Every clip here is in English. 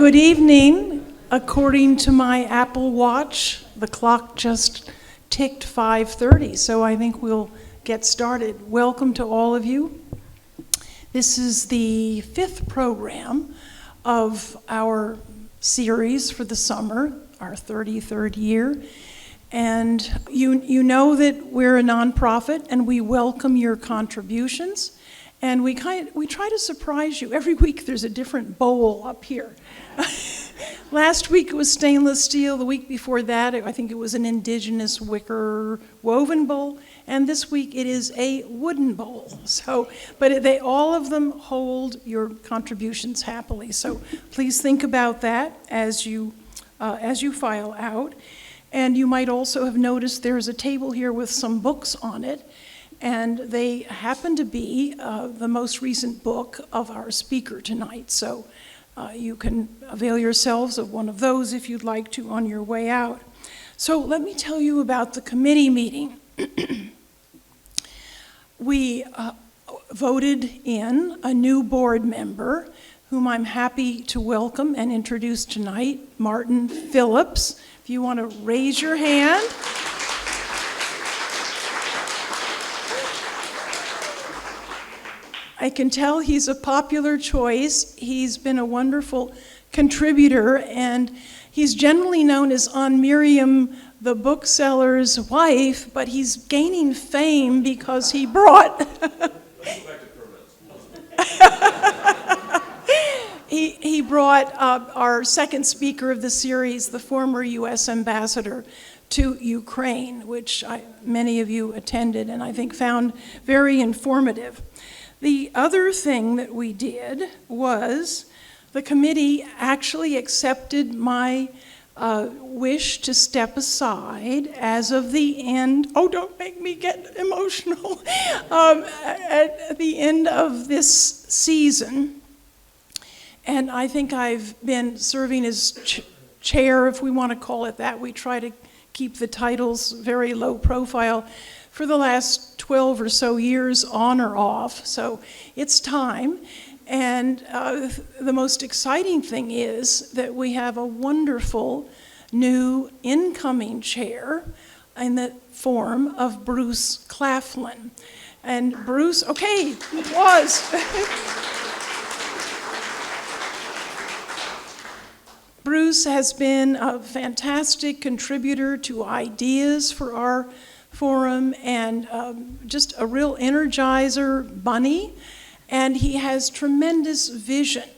Good evening. According to my Apple Watch, the clock just ticked 5:30, so I think we'll get started. Welcome to all of you. This is the 5th program of our series for the summer, our 33rd year. And you know that we're a nonprofit and we welcome your contributions. And we try to surprise you. Every week there's a different bowl up here. Last week it was stainless steel. The week before that, I think it was an indigenous wicker woven bowl. And this week it is a wooden bowl. But all of them hold your contributions happily. So please think about that as you file out. And you might also have noticed there's a table here with some books on it. And they happen to be the most recent book of our speaker tonight. So you can avail yourselves of one of those if you'd like to on your way out. So let me tell you about the committee meeting. We voted in a new board member whom I'm happy to welcome and introduce tonight, Martin Phillips. If you want to raise your hand. I can tell he's a popular choice. He's been a wonderful contributor, and he's generally known as Aunt Miriam, the bookseller's wife, but he's gaining fame because he brought... He brought our second speaker of the series, the former U.S. ambassador to Ukraine, which many of you attended and I think found very informative. The other thing that we did was the committee actually accepted my wish to step aside as of the end, don't make me get emotional, at the end of this season. And I think I've been serving as chair, if we want to call it that. We try to keep the titles very low profile for the last 12 or so years, on or off, so it's time. And the most exciting thing is that we have a wonderful new incoming chair in the form of Bruce Claflin. And Bruce, applause. Bruce has been a fantastic contributor to ideas for our forum and just a real energizer bunny, and he has tremendous vision.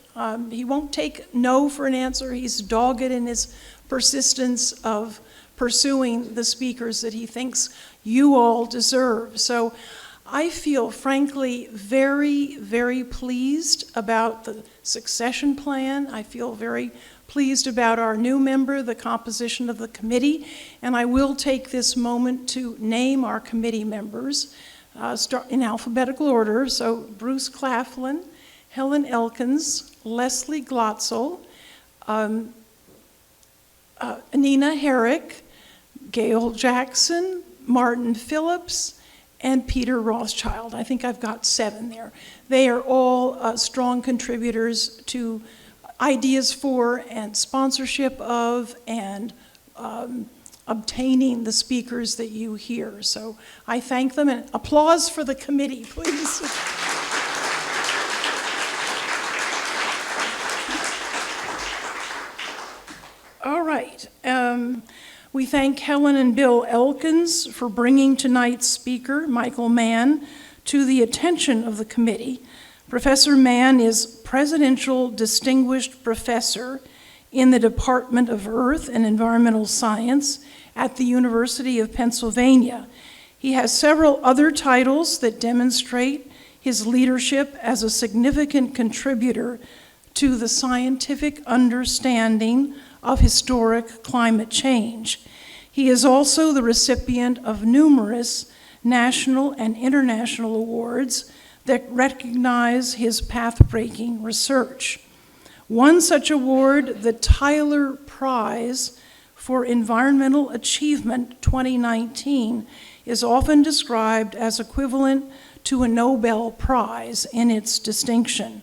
He won't take no for an answer. He's dogged in his persistence of pursuing the speakers that he thinks you all deserve. So I feel frankly very, very pleased about the succession plan. I feel very pleased about our new member, the composition of the committee, and I will take this moment to name our committee members start in alphabetical order. So Bruce Claflin, Helen Elkins, Leslie Glotzel, Nina Herrick, Gail Jackson, Martin Phillips, and Peter Rothschild. I think I've got 7 there. They are all strong contributors to ideas for and sponsorship of and obtaining the speakers that you hear. So I thank them, and applause for the committee, please. All right. We thank Helen and Bill Elkins for bringing tonight's speaker, Michael Mann, to the attention of the committee. Professor Mann is Presidential Distinguished Professor in the Department of Earth and Environmental Science at the University of Pennsylvania. He has several other titles that demonstrate his leadership as a significant contributor to the scientific understanding of historic climate change. He is also the recipient of numerous national and international awards that recognize his path-breaking research. One such award, the Tyler Prize for Environmental Achievement 2019, is often described as equivalent to a Nobel Prize in its distinction.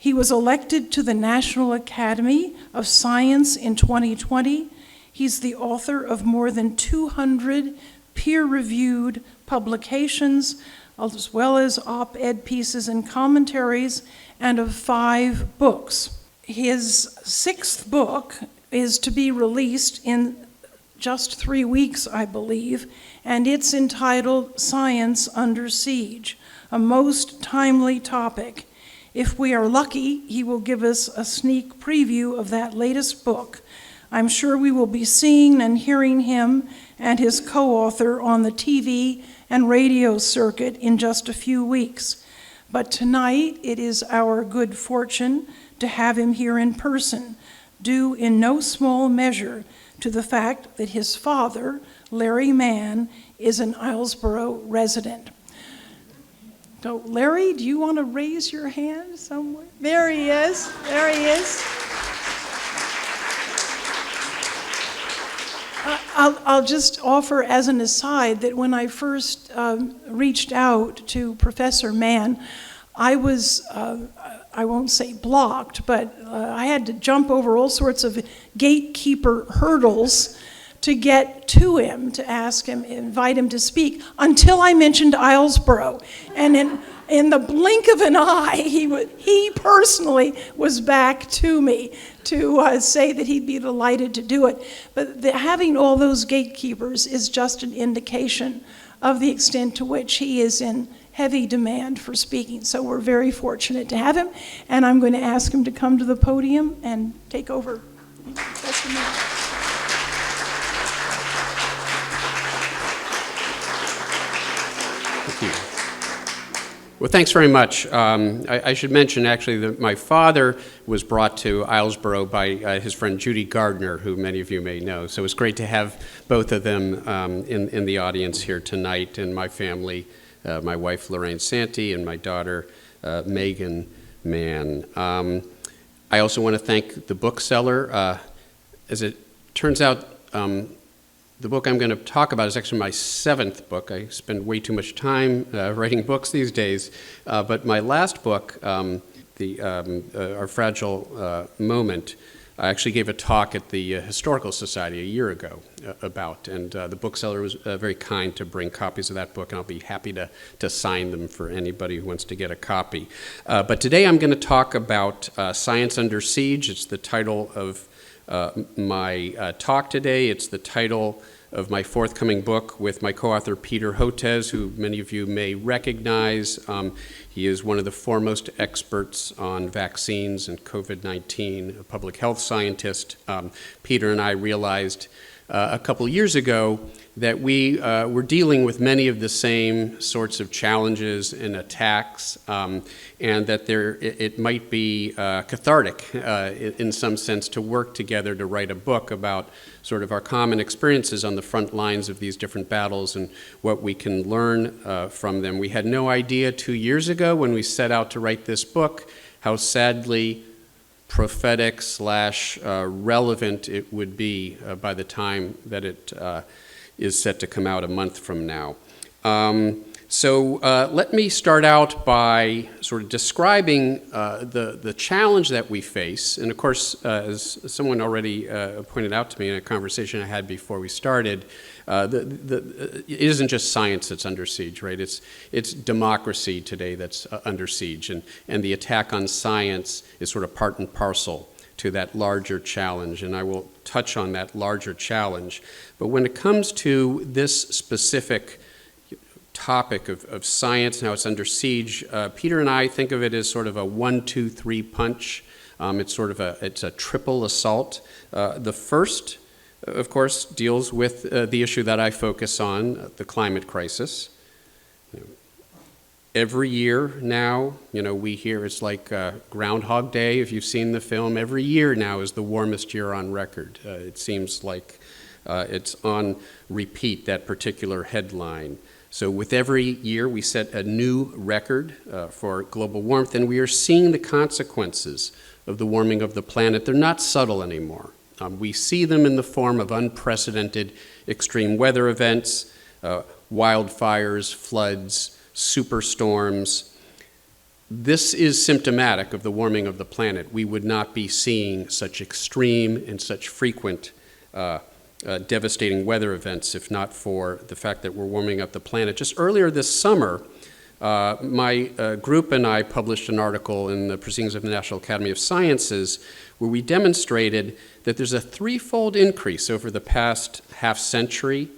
He was elected to the National Academy of Science in 2020. He's the author of more than 200 peer-reviewed publications, as well as op-ed pieces and commentaries, and of 5 books. His 6th book is to be released in just 3 weeks, I believe, and it's entitled Science Under Siege, a most timely topic. If we are lucky, he will give us a sneak preview of that latest book. I'm sure we will be seeing and hearing him and his co-author on the TV and radio circuit in just a few weeks. But tonight, it is our good fortune to have him here in person, due in no small measure to the fact that his father, Larry Mann, is an Islesboro resident. So, Larry, do you want to raise your hand somewhere? There he is. There he is. I'll just offer as an aside that when I first reached out to Professor Mann, I was, I won't say blocked, but I had to jump over all sorts of gatekeeper hurdles to get to him, to ask him, invite him to speak, until I mentioned Islesboro. And in the blink of an eye, he personally was back to me to say that he'd be delighted to do it. But having all those gatekeepers is just an indication of the extent to which he is in heavy demand for speaking. So we're very fortunate to have him, and I'm going to ask him to come to the podium and take over. Professor Mann. Thank you. Well, thanks very much. I should mention, actually, that my father was brought to Islesboro by his friend Judy Gardner, who many of you may know. So it's great to have both of them in the audience here tonight, and my family, my wife Lorraine Santee and my daughter Megan Mann. I also want to thank the bookseller. As it turns out, the book I'm going to talk about is actually my 7th book. I spend way too much time writing books these days. But my last book, Our Fragile Moment, I actually gave a talk at the Historical Society a year ago about, and the bookseller was very kind to bring copies of that book, and I'll be happy to sign them for anybody who wants to get a copy. But today I'm going to talk about Science Under Siege. It's the title of my talk today. It's the title of my forthcoming book with my co-author Peter Hotez, who many of you may recognize. He is one of the foremost experts on vaccines and COVID-19, a public health scientist. Peter and I realized a couple years ago that we were dealing with many of the same sorts of challenges and attacks, and that it might be cathartic in some sense to work together to write a book about sort of our common experiences on the front lines of these different battles and what we can learn from them. We had no idea 2 years ago when we set out to write this book how sadly prophetic / relevant it would be by the time that it is set to come out a month from now. So let me start out by sort of describing the challenge that we face. And of course, as someone already pointed out to me in a conversation I had before we started, it isn't just science that's under siege, right? It's democracy today that's under siege. And the attack on science is sort of part and parcel to that larger challenge. And I will touch on that larger challenge. But when it comes to this specific topic of science and how it's under siege, Peter and I think of it as sort of a 1-2-3 punch. It's sort of it's a triple assault. The first, of course, deals with the issue that I focus on, the climate crisis. Every year now, we hear it's like Groundhog Day, if you've seen the film. Every year now is the warmest year on record. It seems like it's on repeat, that particular headline. So with every year, we set a new record for global warmth, and we are seeing the consequences of the warming of the planet. They're not subtle anymore. We see them in the form of unprecedented extreme weather events, wildfires, floods, superstorms. this is symptomatic of the warming of the planet. We would not be seeing such extreme and such frequent devastating weather events if not for the fact that we're warming up the planet. Just earlier this summer, my group and I published an article in the Proceedings of the National Academy of Sciences where we demonstrated that there's a threefold increase over the past half century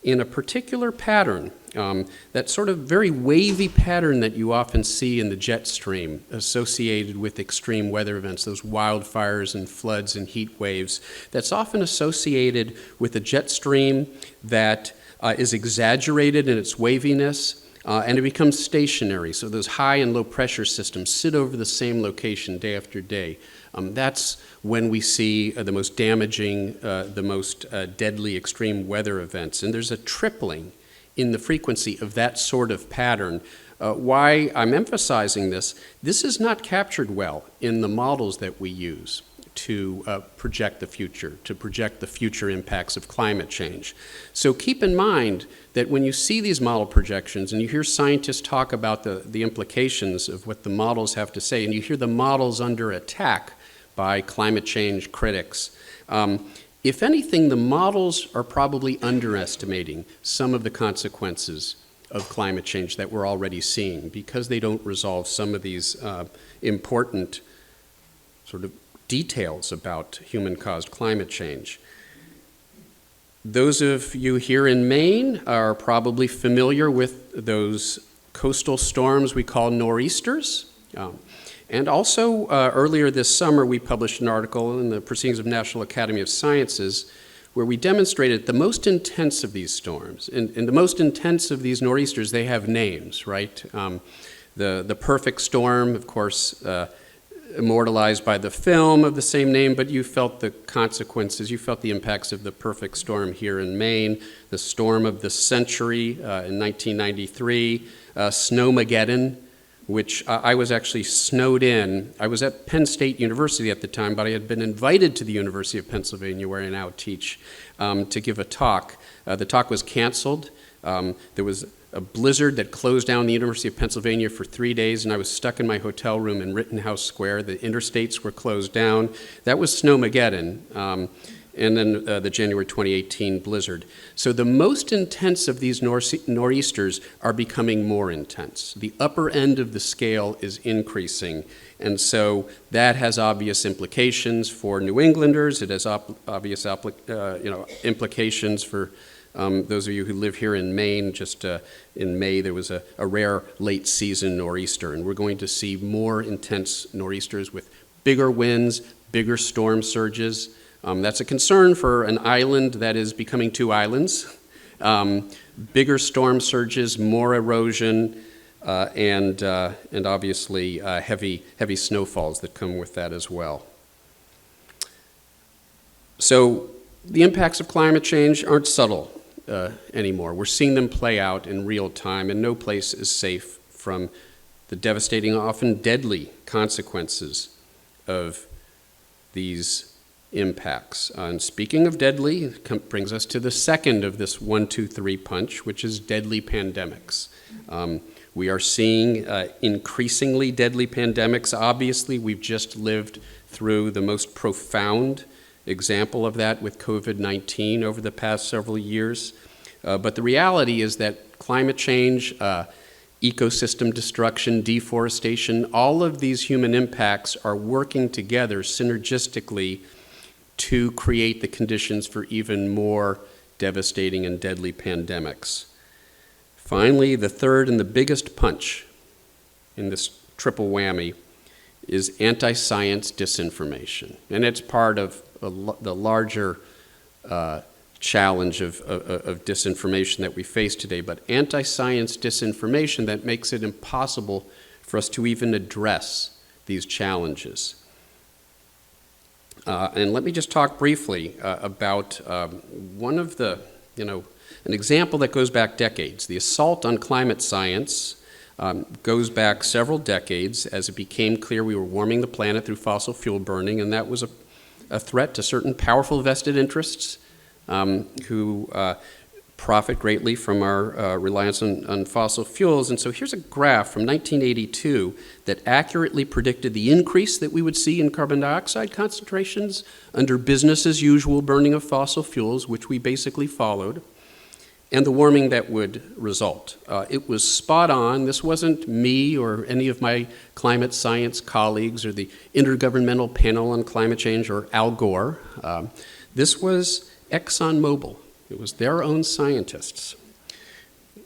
in a particular pattern, that sort of very wavy pattern that you often see in the jet stream associated with extreme weather events, those wildfires and floods and heat waves, that's often associated with a jet stream that is exaggerated in its waviness, and it becomes stationary. So those high and low pressure systems sit over the same location day after day. That's when we see the most damaging, the most deadly extreme weather events. And there's a tripling in the frequency of that sort of pattern. Why I'm emphasizing this is not captured well in the models that we use to project the future, to project the future impacts of climate change. So keep in mind that when you see these model projections and you hear scientists talk about the implications of what the models have to say, and you hear the models under attack by climate change critics, if anything, the models are probably underestimating some of the consequences of climate change that we're already seeing because they don't resolve some of these important sort of details about human-caused climate change. Those of you here in Maine are probably familiar with those coastal storms we call nor'easters. And also, earlier this summer, we published an article in the Proceedings of the National Academy of Sciences where we demonstrated the most intense of these storms. And the most intense of these nor'easters, they have names, right? The perfect storm, of course, immortalized by the film of the same name, but you felt the consequences, you felt the impacts of the perfect storm here in Maine, the storm of the century in 1993, Snowmageddon, which I was actually snowed in. I was at Penn State University at the time, but I had been invited to the University of Pennsylvania, where I now teach, to give a talk. The talk was canceled. There was a blizzard that closed down the University of Pennsylvania for 3 days, and I was stuck in my hotel room in Rittenhouse Square. The interstates were closed down. That was Snowmageddon. And then the January 2018 blizzard. So the most intense of these nor'easters are becoming more intense. The upper end of the scale is increasing, and so that has obvious implications for New Englanders. It has obvious implications for those of you who live here in Maine. Just in May, there was a rare late season nor'easter, and we're going to see more intense nor'easters with bigger winds, bigger storm surges. That's a concern for an island that is becoming two islands. Bigger storm surges, more erosion, and obviously heavy snowfalls that come with that as well. So the impacts of climate change aren't subtle anymore. We're seeing them play out in real time, and no place is safe from the devastating, often deadly consequences of these impacts. And speaking of deadly, it brings us to the second of this 1, 2, 3 punch, which is deadly pandemics. We are seeing increasingly deadly pandemics. Obviously, we've just lived through the most profound example of that with COVID-19 over the past several years. But the reality is that climate change, ecosystem destruction, deforestation, all of these human impacts are working together synergistically to create the conditions for even more devastating and deadly pandemics. Finally, the third and the biggest punch in this triple whammy is anti-science disinformation. And it's part of the larger challenge of disinformation that we face today, but anti-science disinformation that makes it impossible for us to even address these challenges. And let me just talk briefly about one of the, an example that goes back decades. The assault on climate science goes back several decades as it became clear we were warming the planet through fossil fuel burning, and that was a threat to certain powerful vested interests who profit greatly from our reliance on fossil fuels. And so here's a graph from 1982 that accurately predicted the increase that we would see in carbon dioxide concentrations under business as usual burning of fossil fuels, which we basically followed, and the warming that would result. It was spot on. This wasn't me or any of my climate science colleagues or the Intergovernmental Panel on Climate Change or Al Gore. This was ExxonMobil. It was their own scientists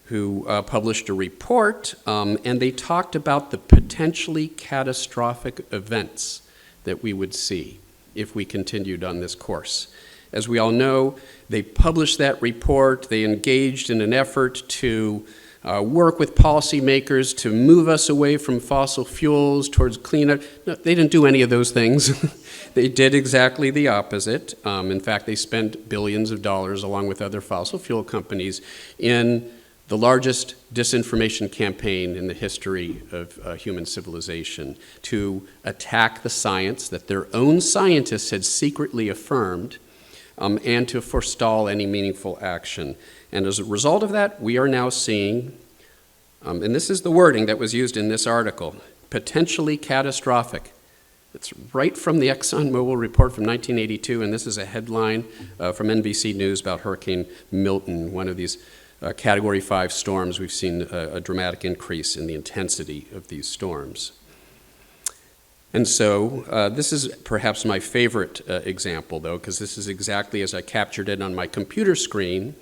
who published a report, and they talked about the potentially catastrophic events that we would see if we continued on this course. As we all know, they published that report. They engaged in an effort to work with policymakers to move us away from fossil fuels towards cleaner. No, they didn't do any of those things. They did exactly the opposite. In fact, they spent billions of dollars, along with other fossil fuel companies, in the largest disinformation campaign in the history of human civilization to attack the science that their own scientists had secretly affirmed, and to forestall any meaningful action. And as a result of that, we are now seeing, and this is the wording that was used in this article, potentially catastrophic. It's right from the ExxonMobil report from 1982, and this is a headline from NBC News about Hurricane Milton, one of these Category 5 storms. We've seen a dramatic increase in the intensity of these storms. And so this is perhaps my favorite example, though, because this is exactly as I captured it on my computer screen.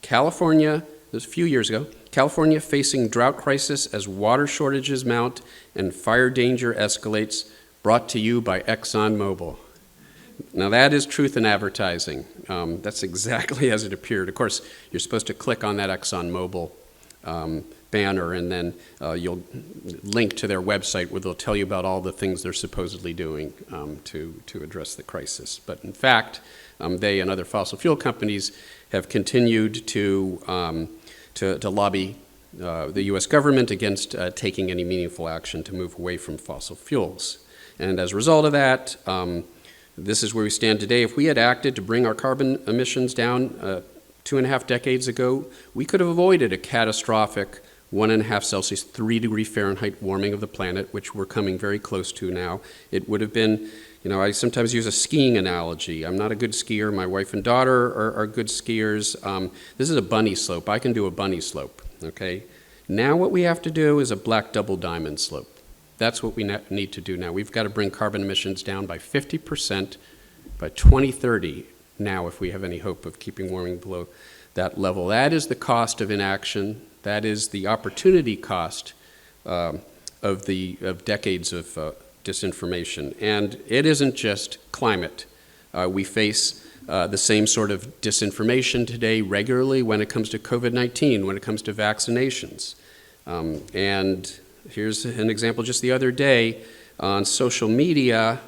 California, this was a few years ago, California facing drought crisis as water shortages mount and fire danger escalates, brought to you by ExxonMobil. Now that is truth in advertising. That's exactly as it appeared. Of course, you're supposed to click on that ExxonMobil banner, and then you'll link to their website where they'll tell you about all the things they're supposedly doing to address the crisis. But in fact, they and other fossil fuel companies have continued to lobby the U.S. government against taking any meaningful action to move away from fossil fuels. And as a result of that, this is where we stand today. If we had acted to bring our carbon emissions down 2.5 decades ago, we could have avoided a catastrophic 1.5 Celsius, 3 degree Fahrenheit warming of the planet, which we're coming very close to now. It would have been, I sometimes use a skiing analogy. I'm not a good skier. My wife and daughter are good skiers. This is a bunny slope. I can do a bunny slope, okay? Now what we have to do is a black double diamond slope. That's what we need to do now. We've got to bring carbon emissions down by 50% by 2030 now if we have any hope of keeping warming below that level. That is the cost of inaction. That is the opportunity cost of decades of disinformation. And it isn't just climate. We face the same sort of disinformation today regularly when it comes to COVID-19, when it comes to vaccinations. And here's an example just the other day on social media.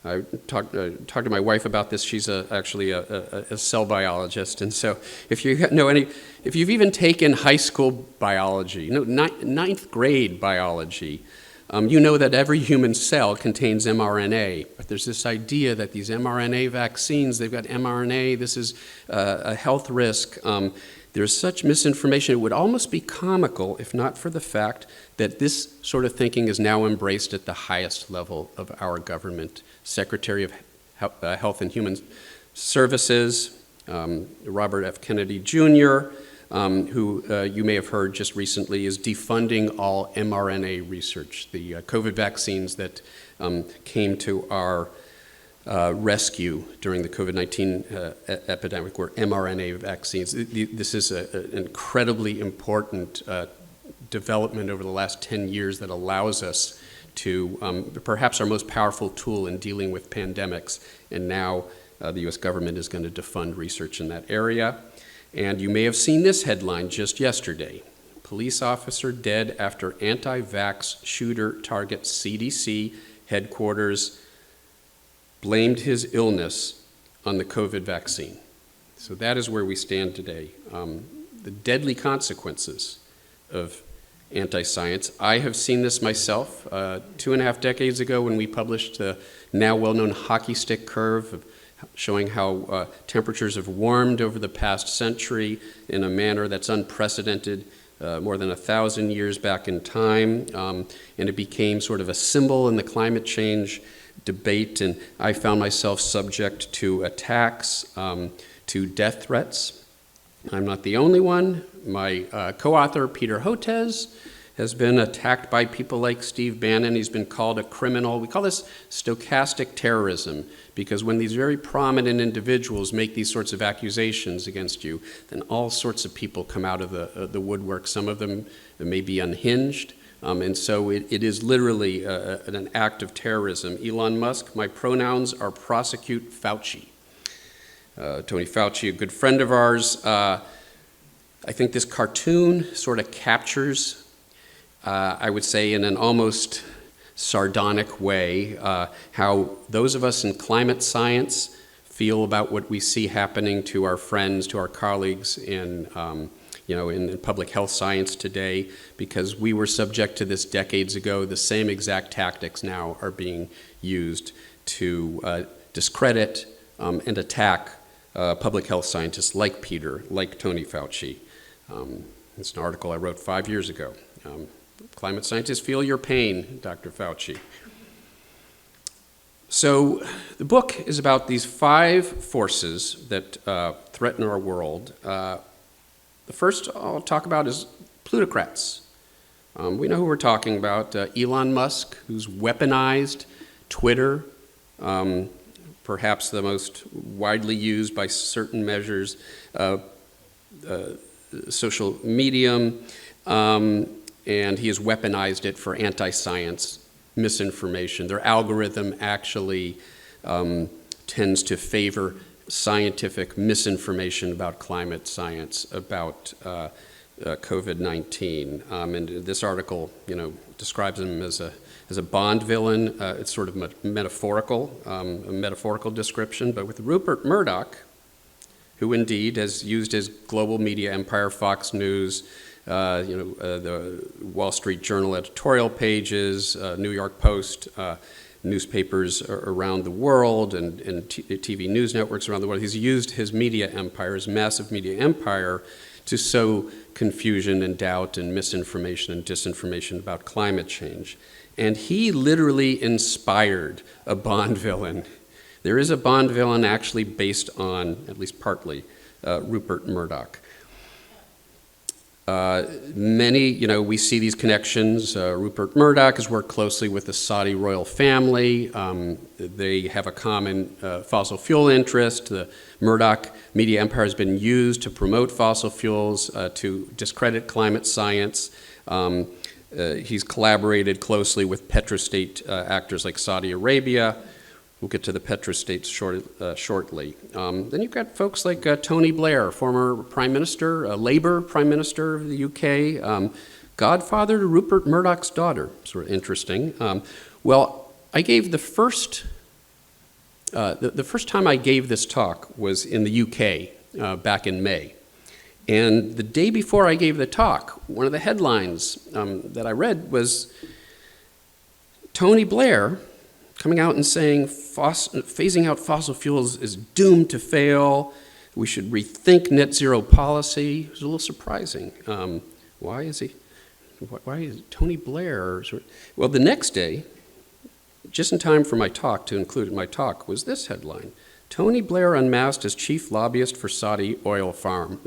I talked to my wife about this. She's actually a cell biologist, and so if you've even taken high school biology, ninth grade biology, you know that every human cell contains mRNA. But there's this idea that these mRNA vaccines, they've got mRNA. This is a health risk. There's such misinformation. It would almost be comical if not for the fact that this sort of thinking is now embraced at the highest level of our government. Secretary of Health and Human Services, Robert F. Kennedy Jr., who you may have heard just recently is defunding all mRNA research. The COVID vaccines that came to our rescue during the COVID-19 epidemic were mRNA vaccines. This is an incredibly important development over the last 10 years that allows us to perhaps our most powerful tool in dealing with pandemics, and now the U.S. government is going to defund research in that area. And you may have seen this headline just yesterday. Police officer dead after anti-vax shooter targets CDC headquarters, blamed his illness on the COVID vaccine. So that is where we stand today. The deadly consequences of anti-science. I have seen this myself 2.5 decades ago when we published the now well-known hockey stick curve of showing how temperatures have warmed over the past century in a manner that's unprecedented, more than 1,000 years back in time, and it became sort of a symbol in the climate change debate, and I found myself subject to attacks, to death threats. I'm not the only one. My co-author, Peter Hotez, has been attacked by people like Steve Bannon. He's been called a criminal. We call this stochastic terrorism, because when these very prominent individuals make these sorts of accusations against you, then all sorts of people come out of the woodwork. Some of them may be unhinged, and so it is literally an act of terrorism. Elon Musk, my pronouns are prosecute Fauci. Tony Fauci, a good friend of ours. I think this cartoon sort of captures, I would say in an almost sardonic way, how those of us in climate science feel about what we see happening to our friends, to our colleagues in public health science today, because we were subject to this decades ago. The same exact tactics now are being used to discredit and attack public health scientists like Peter, like Tony Fauci. It's an article I wrote 5 years ago. Climate scientists feel your pain, Dr. Fauci. So the book is about these 5 forces that threaten our world. The first I'll talk about is plutocrats. We know who we're talking about. Elon Musk, who's weaponized Twitter, perhaps the most widely used by certain measures, social medium, and he has weaponized it for anti-science misinformation. Their algorithm actually tends to favor scientific misinformation about climate science, about COVID-19. And this article, describes him as a Bond villain. It's sort of metaphorical, a metaphorical description. But with Rupert Murdoch, who indeed has used his global media empire, Fox News, the Wall Street Journal editorial pages, New York Post, newspapers around the world, and TV news networks around the world. He's used his media empire, his massive media empire, to sow confusion and doubt and misinformation and disinformation about climate change. And he literally inspired a Bond villain. There is a Bond villain actually based on, at least partly, Rupert Murdoch. We see these connections. Rupert Murdoch has worked closely with the Saudi royal family. They have a common fossil fuel interest. The Murdoch media empire has been used to promote fossil fuels, to discredit climate science. He's collaborated closely with petrostate actors like Saudi Arabia. We'll get to the petrostates shortly. Then you've got folks like Tony Blair, former prime minister, Labour prime minister of the UK, godfather to Rupert Murdoch's daughter. Sort of interesting. I gave the first time I gave this talk was in the UK back in May. And the day before I gave the talk, one of the headlines that I read was Tony Blair coming out and saying phasing out fossil fuels is doomed to fail. We should rethink net zero policy. It was a little surprising. Why is Tony Blair? Well, the next day, just in time for my talk, to include in my talk, was this headline: Tony Blair unmasked as chief lobbyist for Saudi oil firm.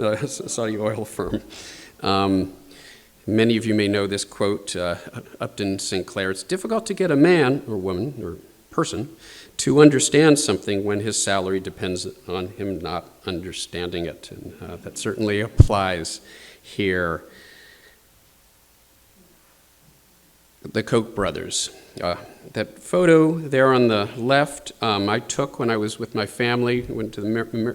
Many of you may know this quote, Upton Sinclair: "It's difficult to get a man or woman or person to understand something when his salary depends on him not understanding it." And that certainly applies here. The Koch brothers. That photo there on the left, I took when I was with my family. Went to the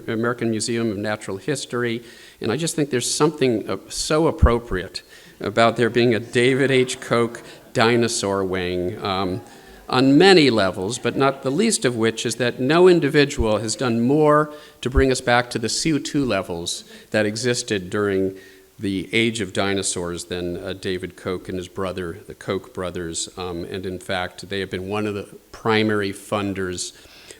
American Museum of Natural History, and I just think there's something so appropriate about there being a David H. Koch dinosaur wing on many levels, but not the least of which is that no individual has done more to bring us back to the CO2 levels that existed during the age of dinosaurs than David Koch and his brother, the Koch brothers. And in fact, they have been one of the primary funders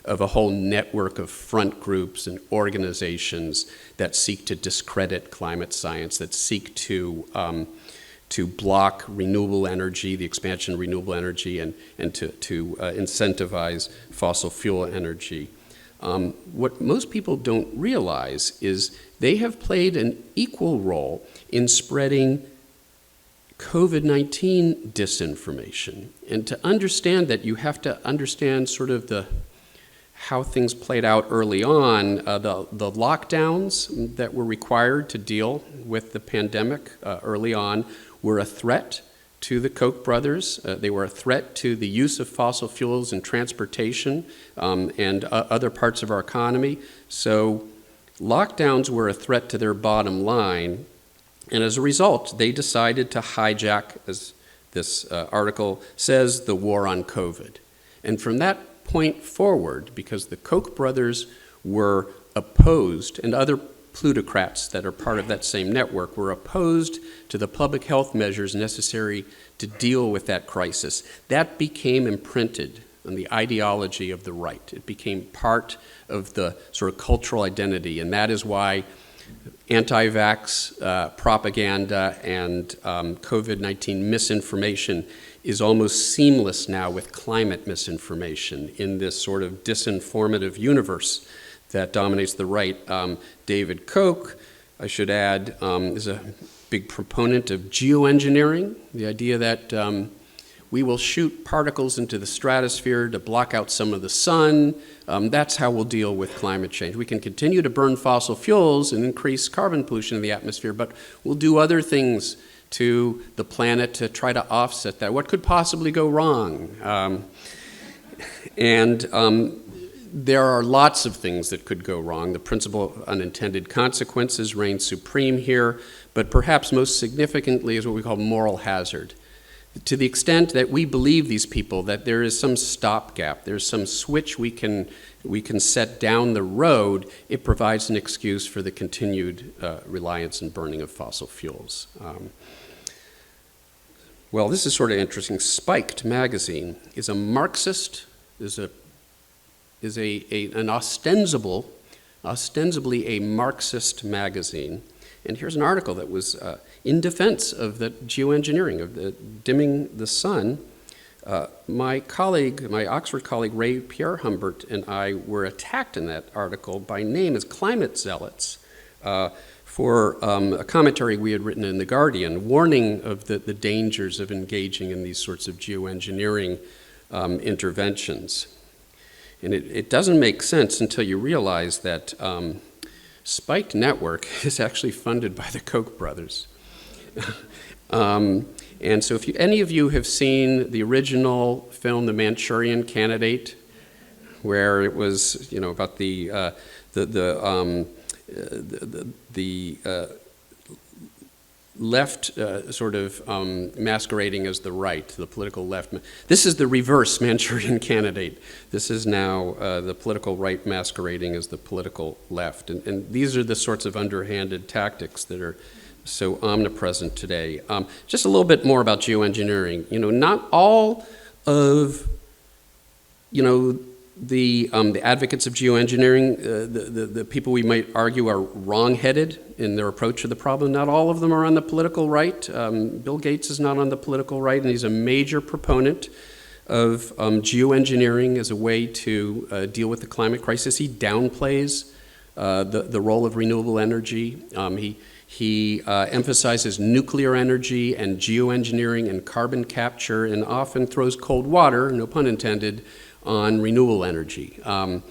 of a whole network of front groups and organizations that seek to discredit climate science, that seek to block renewable energy, the expansion of renewable energy, and to incentivize fossil fuel energy. What most people don't realize is they have played an equal role in spreading COVID-19 disinformation. And to understand that, you have to understand sort of how things played out early on. The lockdowns that were required to deal with the pandemic early on were a threat to the Koch brothers. They were a threat to the use of fossil fuels in transportation and other parts of our economy. So lockdowns were a threat to their bottom line. And as a result, they decided to hijack, as this article says, the war on COVID. And from that point forward, because the Koch brothers were opposed, and other plutocrats that are part of that same network were opposed to the public health measures necessary to deal with that crisis, that became imprinted on the ideology of the right. It became part of the sort of cultural identity, and that is why anti-vax propaganda and COVID-19 misinformation is almost seamless now with climate misinformation in this sort of disinformative universe that dominates the right. David Koch, I should add, is a big proponent of geoengineering, the idea that we will shoot particles into the stratosphere to block out some of the sun. That's how we'll deal with climate change. We can continue to burn fossil fuels and increase carbon pollution in the atmosphere, but we'll do other things to the planet to try to offset that. What could possibly go wrong? There are lots of things that could go wrong. The principle of unintended consequences reigns supreme here, but perhaps most significantly is what we call moral hazard. To the extent that we believe these people, that there is some stopgap, there's some switch we can set down the road, it provides an excuse for the continued reliance and burning of fossil fuels. Well, this is sort of interesting. Spiked magazine is a Marxist, an ostensibly a Marxist magazine. And here's an article that was in defense of the geoengineering, of the dimming the sun. My Oxford colleague, Pierre Humbert, and I were attacked in that article by name as climate zealots for a commentary we had written in The Guardian, warning of the dangers of engaging in these sorts of geoengineering interventions. And it doesn't make sense until you realize that Spiked Network is actually funded by the Koch brothers. And so if any of you have seen the original film, The Manchurian Candidate, where it was, about the left masquerading as the right, the political left. This is the reverse Manchurian Candidate. This is now the political right masquerading as the political left. And these are the sorts of underhanded tactics that are so omnipresent today. Just a little bit more about geoengineering. Not all of, the advocates of geoengineering, the people we might argue are wrong-headed in their approach to the problem. Not all of them are on the political right. Bill Gates is not on the political right, and he's a major proponent of geoengineering as a way to deal with the climate crisis. He downplays the role of renewable energy. He emphasizes nuclear energy and geoengineering and carbon capture, and often throws cold water, no pun intended, on renewable energy. So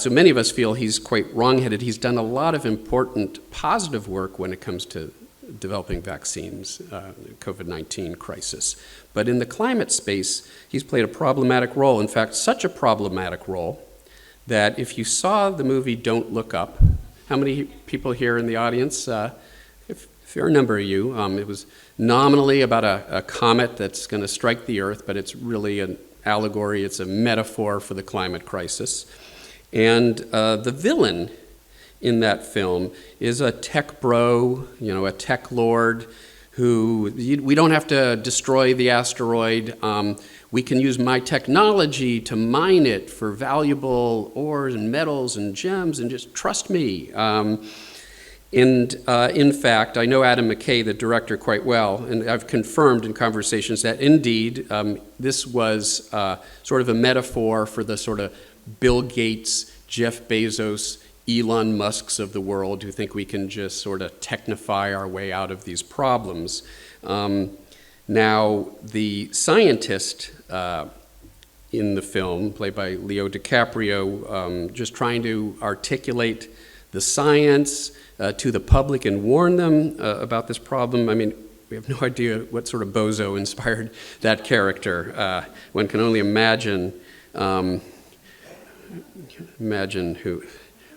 many of us feel he's quite wrong-headed. He's done a lot of important positive work when it comes to developing vaccines, the COVID-19 crisis. But in the climate space, he's played a problematic role. In fact, such a problematic role that if you saw the movie Don't Look Up, how many people here in the audience? A fair number of you. It was nominally about a comet that's going to strike the Earth, but it's really an allegory, it's a metaphor for the climate crisis. And the villain in that film is a tech bro, a tech lord we don't have to destroy the asteroid. We can use my technology to mine it for valuable ores and metals and gems, and just trust me. In fact, I know Adam McKay, the director, quite well, and I've confirmed in conversations that indeed this was sort of a metaphor for the sort of Bill Gates, Jeff Bezos, Elon Musks of the world who think we can just sort of technify our way out of these problems. Now, the scientist in the film, played by Leo DiCaprio, just trying to articulate the science to the public and warn them about this problem. I mean, we have no idea what sort of bozo inspired that character. One can only imagine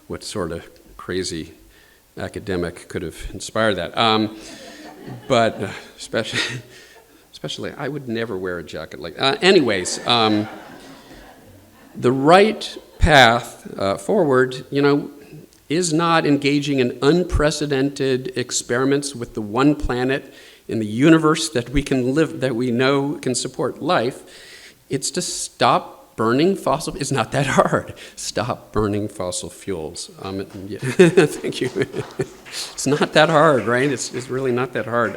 what sort of crazy academic could have inspired that. But especially, I would never wear a jacket like that. Anyways, the right path forward, is not engaging in unprecedented experiments with the one planet in the universe that we can live, that we know can support life. It's to stop burning fossil. It's not that hard. Stop burning fossil fuels. Yeah, thank you. It's not that hard, right? It's really not that hard.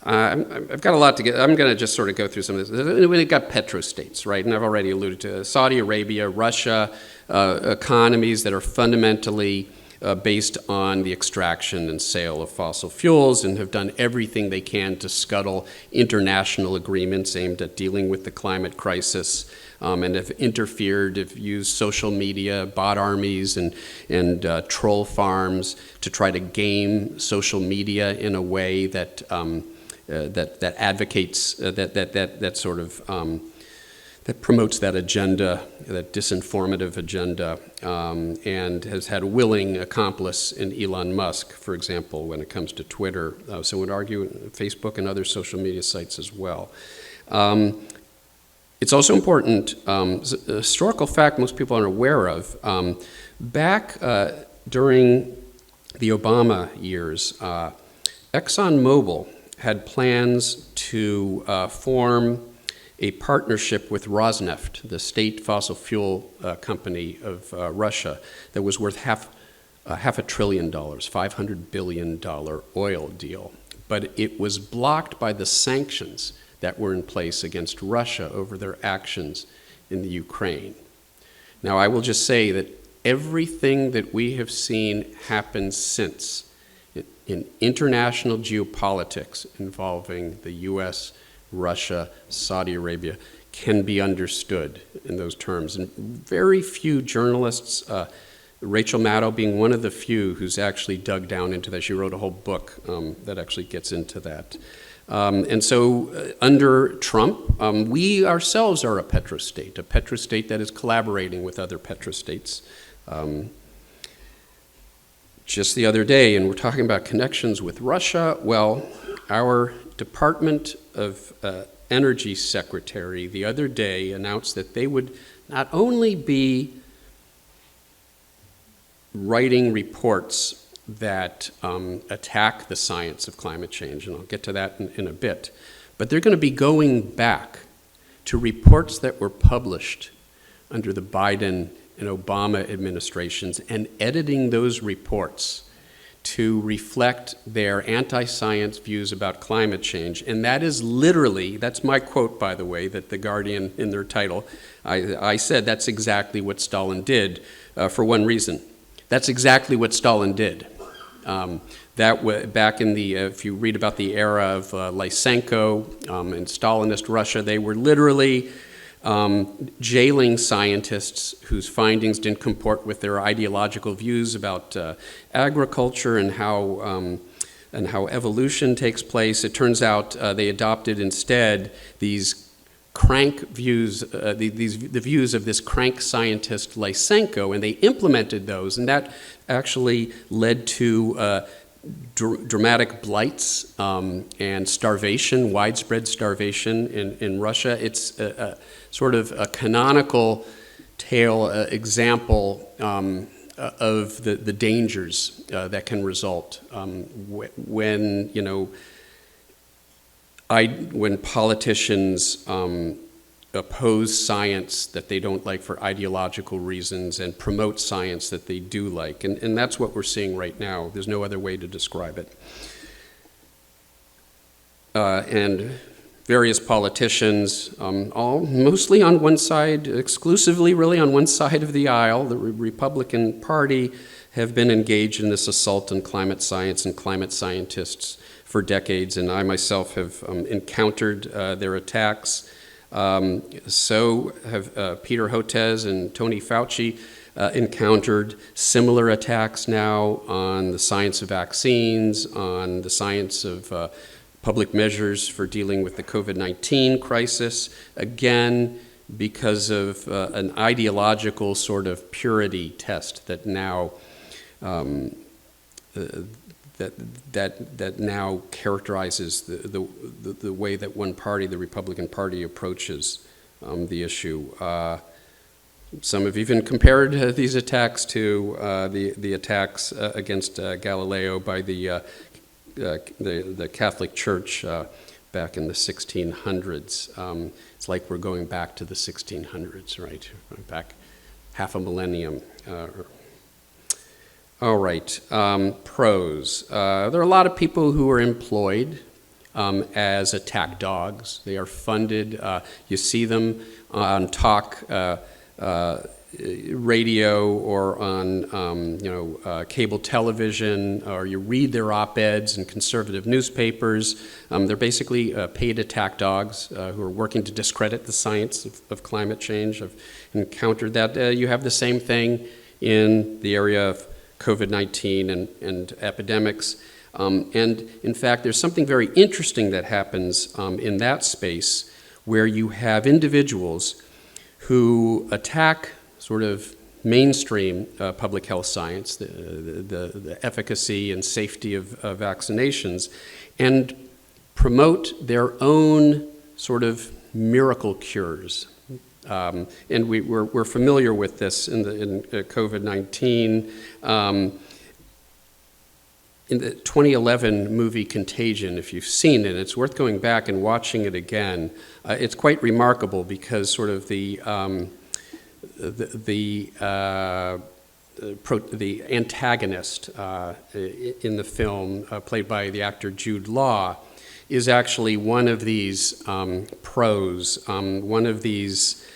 I've got a lot to get. I'm going to just sort of go through some of this. We've got petrostates, right? And I've already alluded to Saudi Arabia, Russia, economies that are fundamentally based on the extraction and sale of fossil fuels, and have done everything they can to scuttle international agreements aimed at dealing with the climate crisis, and have interfered, have used social media, bot armies, and troll farms to try to game social media in a way that that advocates that sort of that promotes that agenda, that disinformative agenda, and has had a willing accomplice in Elon Musk, for example, when it comes to Twitter. So I would argue Facebook and other social media sites as well. It's also important, a historical fact most people aren't aware of. Back during the Obama years, ExxonMobil had plans to form a partnership with Rosneft, the state fossil fuel company of Russia, that was worth half $500 billion, $500 billion oil deal. But it was blocked by the sanctions that were in place against Russia over their actions in the Ukraine. Now, I will just say that everything that we have seen happen since in international geopolitics involving the U.S., Russia, Saudi Arabia, can be understood in those terms. And very few journalists, Rachel Maddow being one of the few who's actually dug down into that. She wrote a whole book that actually gets into that. And so under Trump, we ourselves are a petrostate that is collaborating with other petrostates. Just the other day, and we're talking about connections with Russia, well, our Department of Energy Secretary the other day announced that they would not only be writing reports that attack the science of climate change, and I'll get to that in a bit, but they're going to be going back to reports that were published under the Biden and Obama administrations and editing those reports to reflect their anti-science views about climate change. And that is literally, that's my quote, by the way, that The Guardian in their title, I said that's exactly what Stalin did for one reason. That's exactly what Stalin did. Back in the, if you read about the era of Lysenko and Stalinist Russia, they were literally jailing scientists whose findings didn't comport with their ideological views about agriculture and how evolution takes place. It turns out they adopted instead these crank views, the views of this crank scientist Lysenko, and they implemented those, and that actually led to dramatic blights and starvation, widespread starvation in Russia. It's sort of a canonical tale, example of the dangers that can result when, when politicians oppose science that they don't like for ideological reasons and promote science that they do like. And that's what we're seeing right now. There's no other way to describe it. And various politicians, all mostly on one side, exclusively really on one side of the aisle, the Republican Party, have been engaged in this assault on climate science and climate scientists for decades, and I myself have encountered their attacks. So have Peter Hotez and Tony Fauci encountered similar attacks now on the science of vaccines, on the science of public measures for dealing with the COVID-19 crisis, again, because of an ideological sort of purity test that now that now characterizes the way that one party, the Republican Party, approaches the issue. Some have even compared these attacks to the attacks against Galileo by the Catholic Church back in the 1600s. It's like we're going back to the 1600s, right? Back half a millennium. All right, pros. There are a lot of people who are employed as attack dogs. They are funded. You see them on talk radio or on cable television, or you read their op-eds in conservative newspapers. They're basically paid attack dogs who are working to discredit the science of climate change. I've encountered that. You have the same thing in the area of COVID-19 and epidemics. And in fact, there's something very interesting that happens in that space where you have individuals who attack sort of mainstream public health science, the efficacy and safety of vaccinations, and promote their own sort of miracle cures. And we're familiar with this in COVID-19. In the 2011 movie Contagion, if you've seen it, it's worth going back and watching it again. It's quite remarkable because sort of the antagonist in the film, played by the actor Jude Law, is actually one of these pros, one of these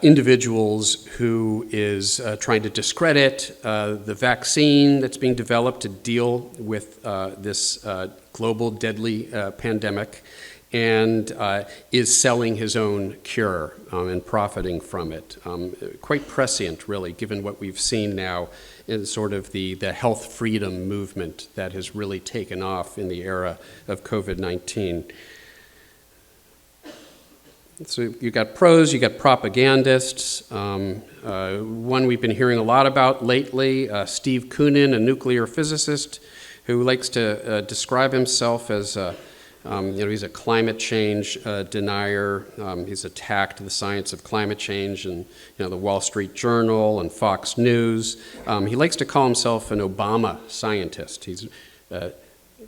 individuals who is trying to discredit the vaccine that's being developed to deal with this global deadly pandemic, and is selling his own cure and profiting from it. Quite prescient, really, given what we've seen now in sort of the health freedom movement that has really taken off in the era of COVID-19. So you got pros, you got propagandists. One we've been hearing a lot about lately, Steve Koonin, a nuclear physicist who likes to describe himself as he's a climate change denier. He's attacked the science of climate change in the Wall Street Journal and Fox News. He likes to call himself an Obama scientist. He's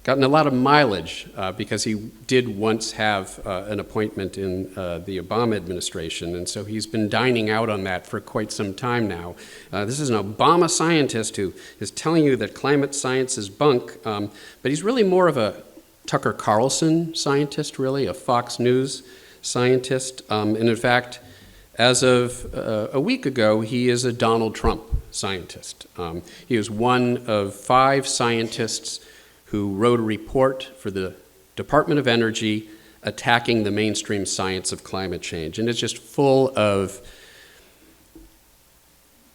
gotten a lot of mileage because he did once have an appointment in the Obama administration, and so he's been dining out on that for quite some time now. This is an Obama scientist who is telling you that climate science is bunk, but he's really more of a Tucker Carlson scientist, really, a Fox News scientist. And in fact, as of a week ago, he is a Donald Trump scientist. He is one of 5 scientists who wrote a report for the Department of Energy attacking the mainstream science of climate change. And it's just full of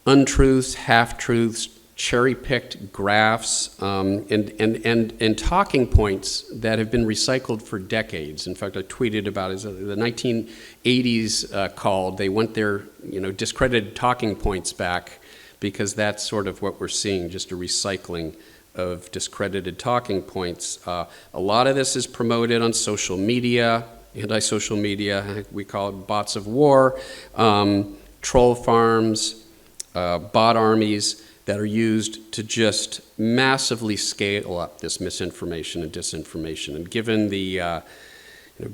untruths, half-truths, cherry-picked graphs, and talking points that have been recycled for decades. In fact, I tweeted about it. The 1980s called. They want their discredited talking points back because that's sort of what we're seeing, just a recycling of discredited talking points. A lot of this is promoted on social media, anti-social media, we call it bots of war, troll farms, bot armies that are used to just massively scale up this misinformation and disinformation. And given the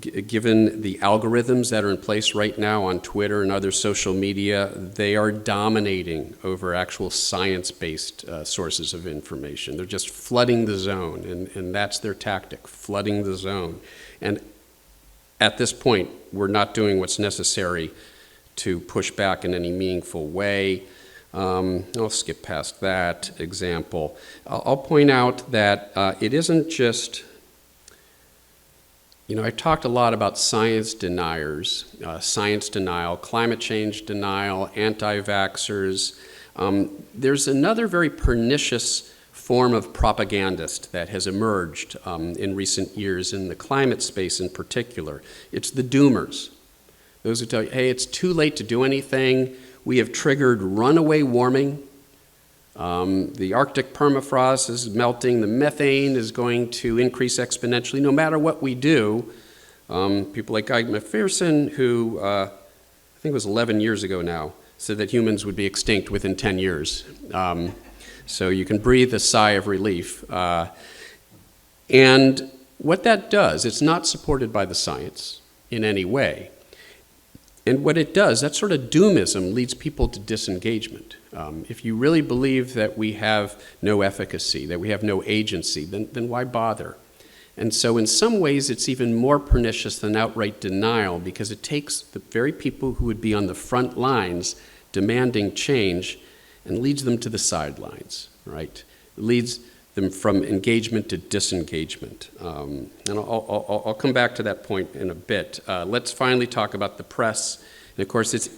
Given the algorithms that are in place right now on Twitter and other social media, they are dominating over actual science-based sources of information. They're just flooding the zone, and that's their tactic, flooding the zone. And at this point, we're not doing what's necessary to push back in any meaningful way. I'll skip past that example. I'll point out that it isn't just, I talked a lot about science deniers, science denial, climate change denial, anti-vaxxers. There's another very pernicious form of propagandist that has emerged in recent years in the climate space in particular. It's the doomers. Those who tell you, hey, it's too late to do anything. We have triggered runaway warming. The Arctic permafrost is melting. The methane is going to increase exponentially no matter what we do. People like Guy McPherson, who I think it was 11 years ago now, said that humans would be extinct within 10 years. So you can breathe a sigh of relief. And what that does, it's not supported by the science in any way. And what it does, that sort of doomism leads people to disengagement. If you really believe that we have no efficacy, that we have no agency, then why bother? And so in some ways, it's even more pernicious than outright denial because it takes the very people who would be on the front lines demanding change and leads them to the sidelines, right? It leads them from engagement to disengagement. And I'll come back to that point in a bit. Let's finally talk about the press. And of course, it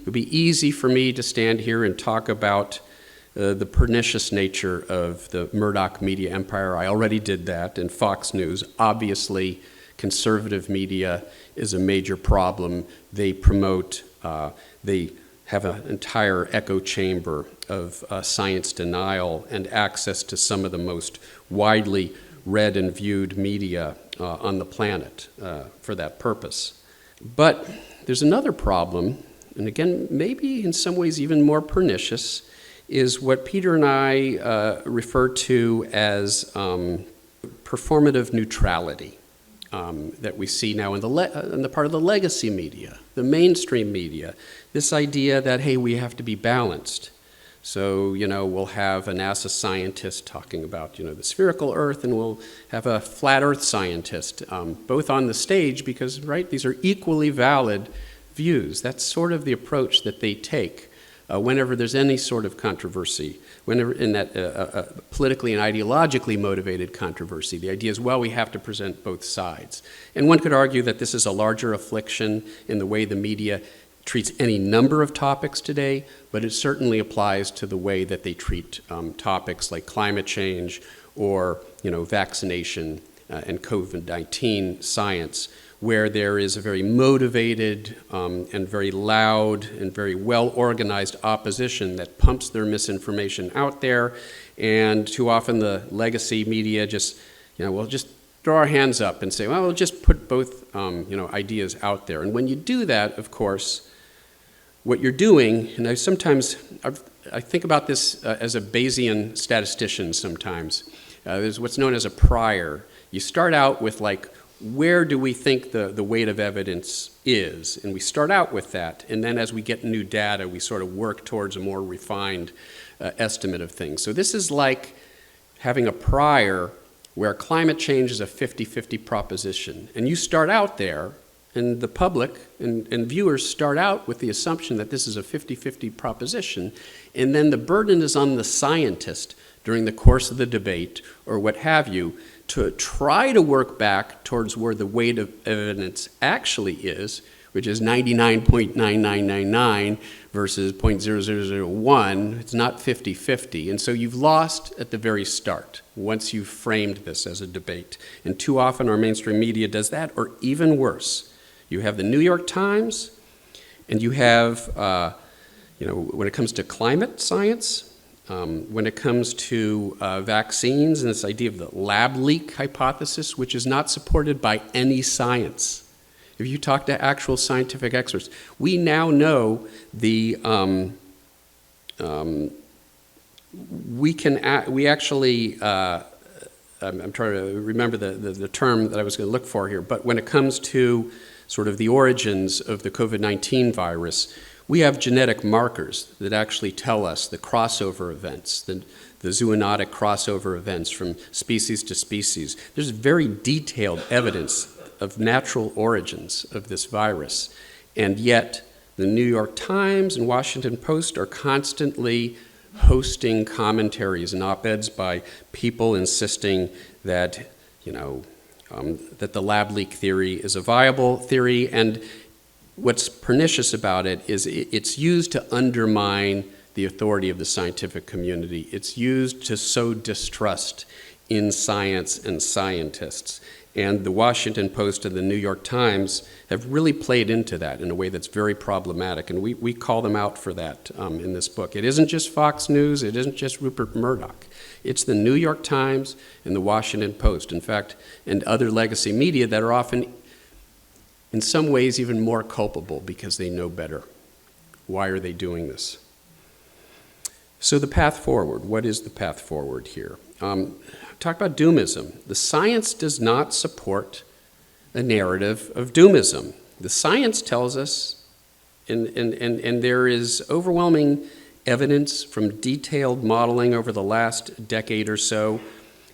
would be easy for me to stand here and talk about the pernicious nature of the Murdoch media empire. I already did that, and Fox News. Obviously, conservative media is a major problem. They promote, they have an entire echo chamber of science denial and access to some of the most widely read and viewed media on the planet for that purpose. But there's another problem, and again, maybe in some ways even more pernicious, is what Peter and I refer to as performative neutrality that we see now in the part of the legacy media, the mainstream media. This idea that, hey, we have to be balanced. So, we'll have a NASA scientist talking about, the spherical Earth, and we'll have a flat Earth scientist, both on the stage because, right, these are equally valid views. That's sort of the approach that they take whenever there's any sort of controversy, whenever in that politically and ideologically motivated controversy. The idea is, well, we have to present both sides. And one could argue that this is a larger affliction in the way the media treats any number of topics today, but it certainly applies to the way that they treat topics like climate change or, vaccination and COVID-19 science, where there is a very motivated and very loud and very well-organized opposition that pumps their misinformation out there, and too often the legacy media just, will just throw our hands up and say, well, we'll just put both, ideas out there. And when you do that, of course, what you're doing, and I think about this as a Bayesian statistician sometimes. There's what's known as a prior. You start out with where do we think the weight of evidence is? And we start out with that, and then as we get new data, we sort of work towards a more refined estimate of things. So this is like having a prior where climate change is a 50-50 proposition. And you start out there, and the public and viewers start out with the assumption that this is a 50-50 proposition, and then the burden is on the scientist during the course of the debate or what have you to try to work back towards where the weight of evidence actually is, which is 99.9999 versus 0.0001. It's not 50-50. And so you've lost at the very start once you've framed this as a debate. And too often our mainstream media does that, or even worse. You have the New York Times, and you have, when it comes to climate science, when it comes to vaccines and this idea of the lab leak hypothesis, which is not supported by any science. If you talk to actual scientific experts, we now know we actually I'm trying to remember the term that I was going to look for here, but when it comes to sort of the origins of the COVID-19 virus, we have genetic markers that actually tell us the crossover events, the zoonotic crossover events from species to species. There's very detailed evidence of natural origins of this virus, and yet the New York Times and Washington Post are constantly hosting commentaries and op-eds by people insisting that, that the lab leak theory is a viable theory, and what's pernicious about it is it's used to undermine the authority of the scientific community. It's used to sow distrust in science and scientists. And the Washington Post and the New York Times have really played into that in a way that's very problematic, and we call them out for that in this book. It isn't just Fox News, it isn't just Rupert Murdoch. It's the New York Times and the Washington Post, in fact, and other legacy media that are often, in some ways, even more culpable because they know better. Why are they doing this? So the path forward, what is the path forward here? Talk about doomism. The science does not support a narrative of doomism. The science tells us, and there is overwhelming evidence from detailed modeling over the last decade or so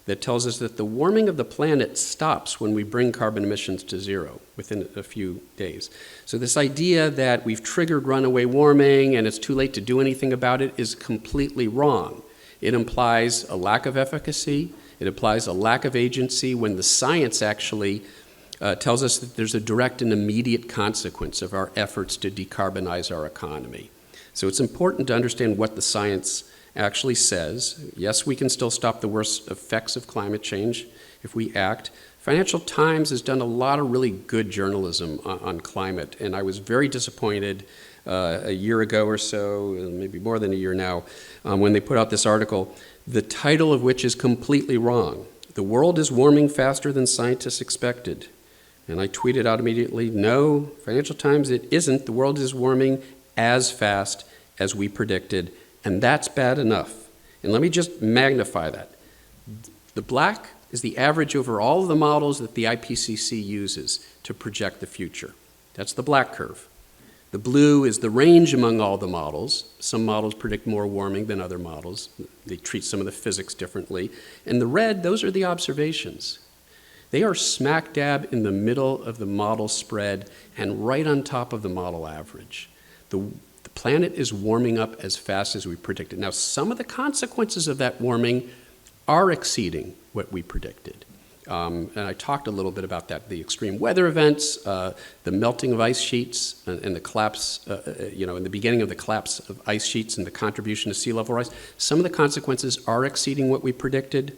that tells us that the warming of the planet stops when we bring carbon emissions to zero within a few days. So this idea that we've triggered runaway warming and it's too late to do anything about it is completely wrong. It implies a lack of efficacy. It implies a lack of agency when the science actually tells us that there's a direct and immediate consequence of our efforts to decarbonize our economy. So it's important to understand what the science actually says. Yes, we can still stop the worst effects of climate change if we act. Financial Times has done a lot of really good journalism on climate, and I was very disappointed a year ago or so, maybe more than a year now, when they put out this article, the title of which is completely wrong. The world is warming faster than scientists expected. And I tweeted out immediately, no, Financial Times, it isn't. The world is warming as fast as we predicted, and that's bad enough. And let me just magnify that. The black is the average over all of the models that the IPCC uses to project the future. That's the black curve. The blue is the range among all the models. Some models predict more warming than other models. They treat some of the physics differently. And the red, those are the observations. They are smack dab in the middle of the model spread and right on top of the model average. The planet is warming up as fast as we predicted. Now, some of the consequences of that warming are exceeding what we predicted. And I talked a little bit about that, the extreme weather events, the melting of ice sheets, and the collapse, in the beginning of the collapse of ice sheets and the contribution to sea level rise. Some of the consequences are exceeding what we predicted,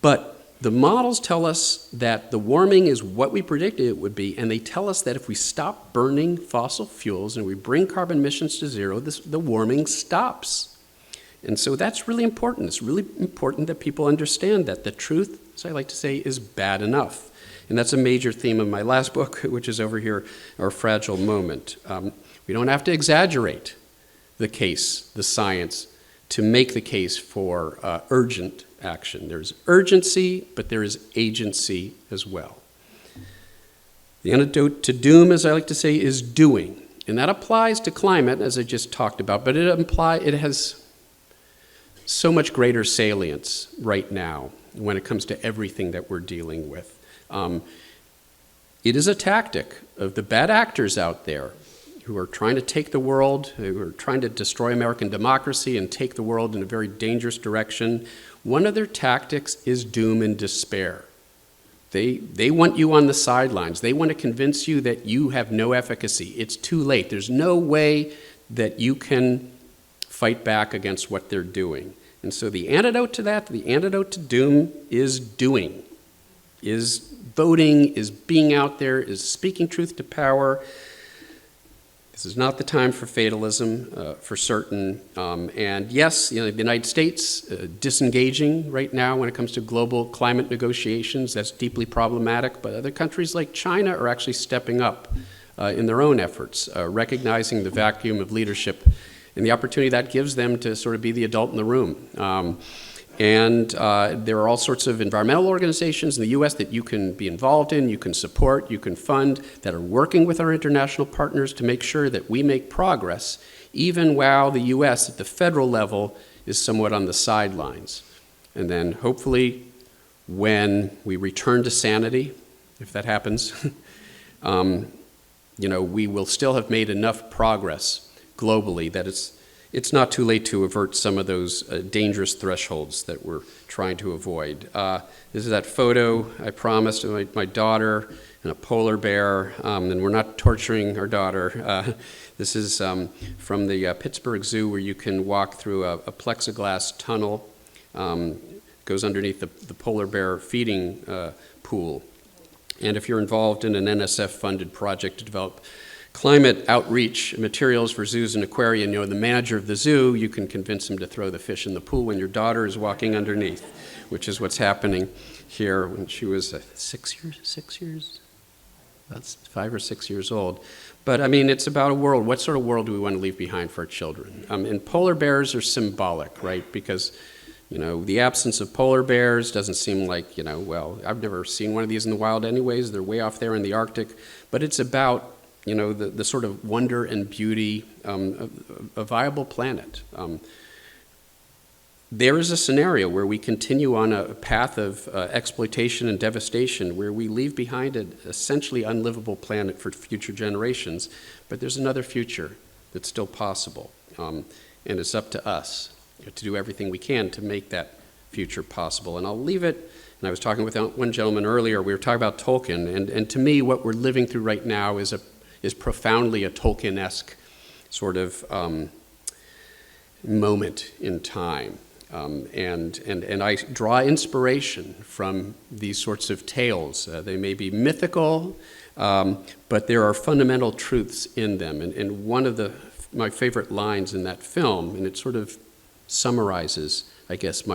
but the models tell us that the warming is what we predicted it would be, and they tell us that if we stop burning fossil fuels and we bring carbon emissions to zero, the warming stops. And so that's really important. It's really important that people understand that the truth, as I like to say, is bad enough. And that's a major theme of my last book, which is over here, Our Fragile Moment. We don't have to exaggerate the case, the science, to make the case for urgent action. There's urgency, but there is agency as well. The antidote to doom, as I like to say, is doing. And that applies to climate, as I just talked about, but it has so much greater salience right now when it comes to everything that we're dealing with. It is a tactic of the bad actors out there who are trying to take the world, who are trying to destroy American democracy and take the world in a very dangerous direction. One of their tactics is doom and despair. They want you on the sidelines. They want to convince you that you have no efficacy. It's too late. There's no way that you can fight back against what they're doing. And so the antidote to that, the antidote to doom, is doing, is voting, is being out there, is speaking truth to power. This is not the time for fatalism, for certain. And yes, the United States disengaging right now when it comes to global climate negotiations. That's deeply problematic. But other countries like China are actually stepping up in their own efforts, recognizing the vacuum of leadership and the opportunity that gives them to sort of be the adult in the room. And there are all sorts of environmental organizations in the U.S. that you can be involved in, you can support, you can fund, that are working with our international partners to make sure that we make progress, even while the U.S. at the federal level is somewhat on the sidelines. And then hopefully when we return to sanity, if that happens, we will still have made enough progress globally that it's not too late to avert some of those dangerous thresholds that we're trying to avoid. This is that photo I promised of my daughter and a polar bear, and we're not torturing our daughter. This is from the Pittsburgh Zoo, where you can walk through a plexiglass tunnel, goes underneath the polar bear feeding pool. And if you're involved in an NSF-funded project to develop climate outreach materials for zoos and aquaria, and the manager of the zoo, you can convince him to throw the fish in the pool when your daughter is walking underneath, which is what's happening here when she was 6 years? That's 5 or 6 years old. But I mean, it's about a world. What sort of world do we want to leave behind for our children? And polar bears are symbolic, right? Because the absence of polar bears doesn't seem like, well, I've never seen one of these in the wild anyways. They're way off there in the Arctic. But it's about, the sort of wonder and beauty of a viable planet. There is a scenario where we continue on a path of exploitation and devastation, where we leave behind an essentially unlivable planet for future generations. But there's another future that's still possible. And it's up to us to do everything we can to make that future possible. And I'll leave it, and I was talking with one gentleman earlier, we were talking about Tolkien, and to me what we're living through right now is profoundly a Tolkien-esque sort of moment in time. And I draw inspiration from these sorts of tales. They may be mythical, but there are fundamental truths in them. And one of my favorite lines in that film, and it sort of summarizes, I guess,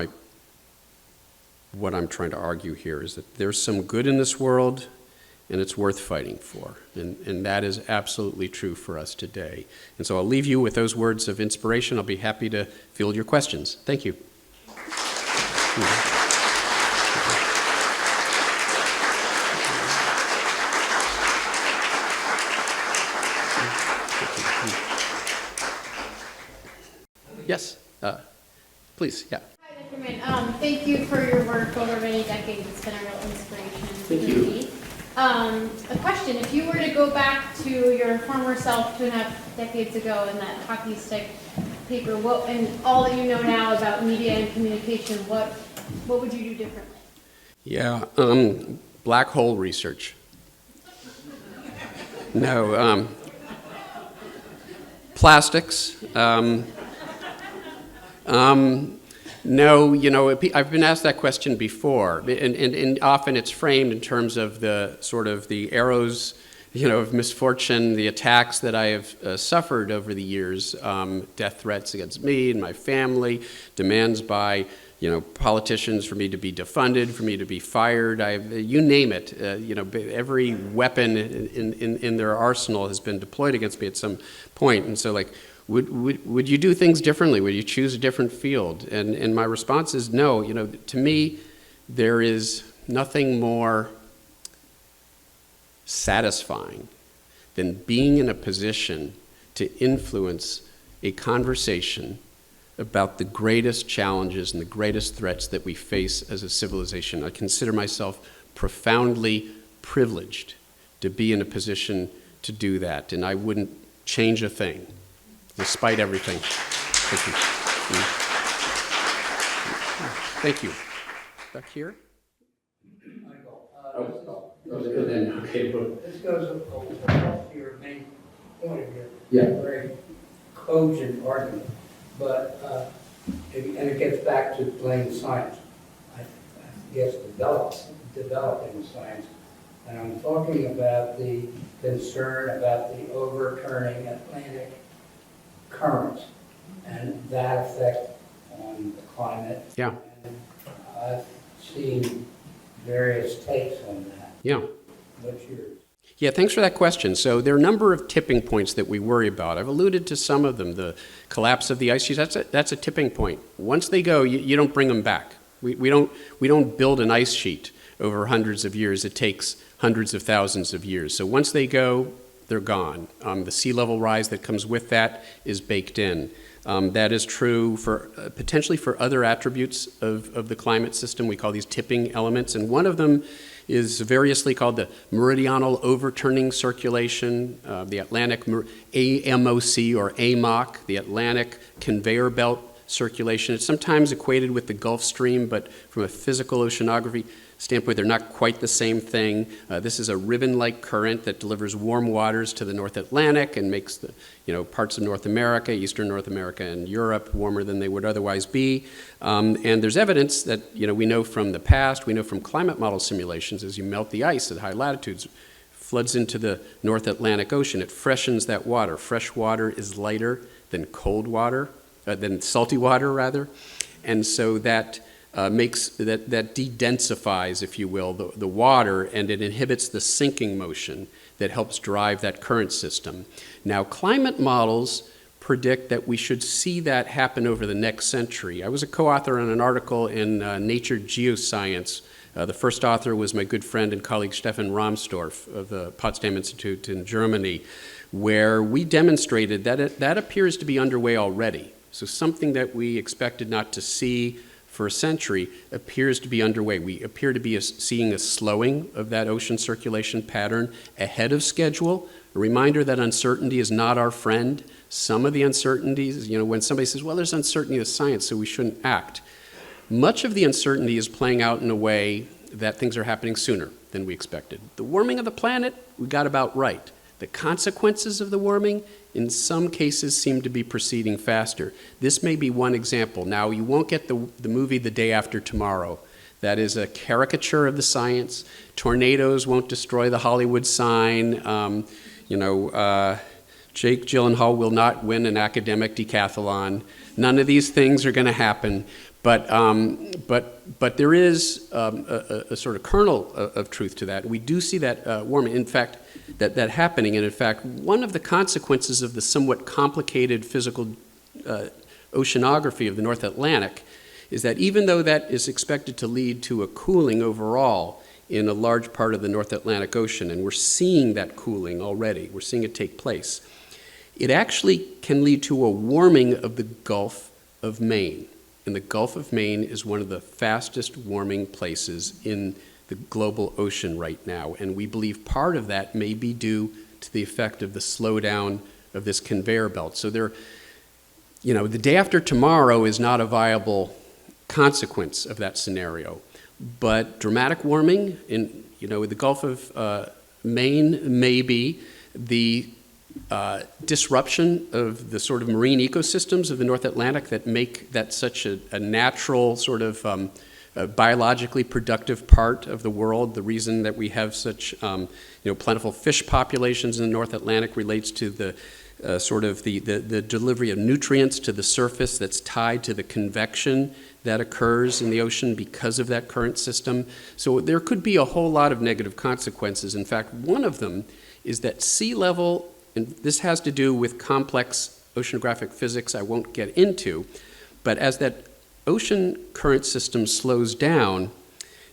what I'm trying to argue here, is that there's some good in this world, and it's worth fighting for. And that is absolutely true for us today. And so I'll leave you with those words of inspiration. I'll be happy to field your questions. Thank you. Yes, please, yeah. Hi, Dr. Mann. Thank you for your work over many decades. It's been a real inspiration Thank for you. me. A question, if you were to go back to your former self 2.5 decades ago in that hockey stick paper, and all that you know now about media and communication, what would you do differently? Yeah, black hole research. No, plastics. No, I've been asked that question before, and often it's framed in terms of the sort of the arrows, of misfortune, the attacks that I have suffered over the years, death threats against me and my family, demands by, politicians for me to be defunded, for me to be fired. You name it. Every weapon in their arsenal has been deployed against me at some point, and so Would you do things differently? Would you choose a different field? And my response is no. To me, there is nothing more satisfying than being in a position to influence a conversation about the greatest challenges and the greatest threats that we face as a civilization. I consider myself profoundly privileged to be in a position to do that, and I wouldn't change a thing. Despite everything. Thank you. Thank you. Back here? This goes up to your main point of your very cogent argument, but and it gets back to plain science. I guess developing science, and I'm talking about the concern about the overturning Atlantic currents and that effect on the climate. Yeah. And I've seen various takes on that. Yeah. What's yours? Yeah, thanks for that question. So there are a number of tipping points that we worry about. I've alluded to some of them. The collapse of the ice sheets, that's a tipping point. Once they go, you don't bring them back. We don't build an ice sheet over hundreds of years. It takes hundreds of thousands of years. So once they go, they're gone. The sea level rise that comes with that is baked in. That is true for potentially for other attributes of the climate system. We call these tipping elements, and one of them is variously called the meridional overturning circulation, the Atlantic AMOC or AMOC, the Atlantic conveyor belt circulation. It's sometimes equated with the Gulf Stream, but from a physical oceanography standpoint, they're not quite the same thing. This is a ribbon-like current that delivers warm waters to the North Atlantic and makes the parts of North America, Eastern North America, and Europe warmer than they would otherwise be. And there's evidence that we know from the past, we know from climate model simulations, as you melt the ice at high latitudes, floods into the North Atlantic Ocean. It freshens that water. Fresh water is lighter than cold water, than salty water rather, and so that makes that de-densifies, if you will, the water, and it inhibits the sinking motion that helps drive that current system. Now, climate models predict that we should see that happen over the next century. I was a co-author on an article in Nature Geoscience. The first author was my good friend and colleague Stefan Rahmstorff of the Potsdam Institute in Germany, where we demonstrated that that appears to be underway already. So something that we expected not to see for a century appears to be underway. We appear to be seeing a slowing of that ocean circulation pattern ahead of schedule. A reminder that uncertainty is not our friend. Some of the uncertainties, when somebody says, well, there's uncertainty of science, so we shouldn't act. Much of the uncertainty is playing out in a way that things are happening sooner than we expected. The warming of the planet, we got about right. The consequences of the warming, in some cases, seem to be proceeding faster. This may be one example. Now, you won't get the movie The Day After Tomorrow. That is a caricature of the science. Tornadoes won't destroy the Hollywood sign. Jake Gyllenhaal will not win an academic decathlon. None of these things are going to happen. But there is a sort of kernel of truth to that. We do see that warming. In fact, that happening. And in fact, one of the consequences of the somewhat complicated physical oceanography of the North Atlantic is that even though that is expected to lead to a cooling overall in a large part of the North Atlantic Ocean, and we're seeing that cooling already, we're seeing it take place, it actually can lead to a warming of the Gulf of Maine. And the Gulf of Maine is one of the fastest warming places in the global ocean right now. And we believe part of that may be due to the effect of the slowdown of this conveyor belt. So the day after tomorrow is not a viable consequence of that scenario. But dramatic warming in the Gulf of Maine may be. The disruption of the sort of marine ecosystems of the North Atlantic that make that such a natural sort of biologically productive part of the world. The reason that we have such plentiful fish populations in the North Atlantic relates to the the delivery of nutrients to the surface that's tied to the convection that occurs in the ocean because of that current system. So there could be a whole lot of negative consequences. In fact, one of them is that sea level, and this has to do with complex oceanographic physics I won't get into, but as that ocean current system slows down,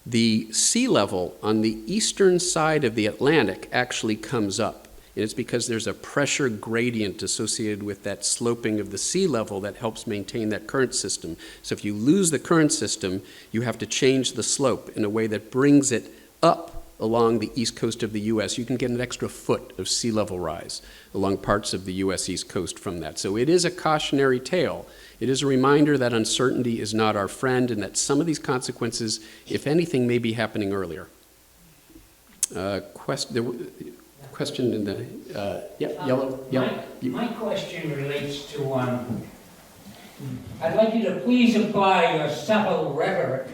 the sea level on the eastern side of the Atlantic actually comes up. And it's because there's a pressure gradient associated with that sloping of the sea level that helps maintain that current system. So if you lose the current system, you have to change the slope in a way that brings it up along the east coast of the U.S. You can get an extra foot of sea level rise along parts of the U.S. East Coast from that. So it is a cautionary tale. It is a reminder that uncertainty is not our friend and that some of these consequences, if anything, may be happening earlier. Question in the, yellow. My question relates to, I'd like you to please apply your subtle rhetoric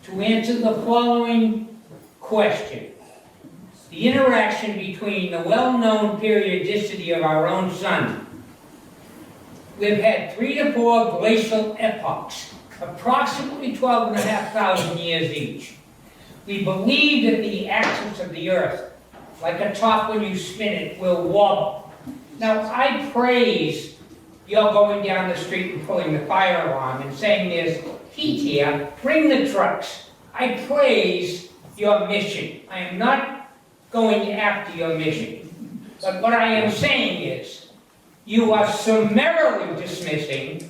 to answer the following question. The interaction between the well-known periodicity of our own sun. We've had 3 to 4 glacial epochs, approximately 12,500 years each. We believe that the axis of the Earth like a top when you spin it, will wobble. Now, I praise you're going down the street and pulling the fire alarm and saying there's heat here, bring the trucks. I praise your mission. I am not going after your mission. But what I am saying is, you are summarily dismissing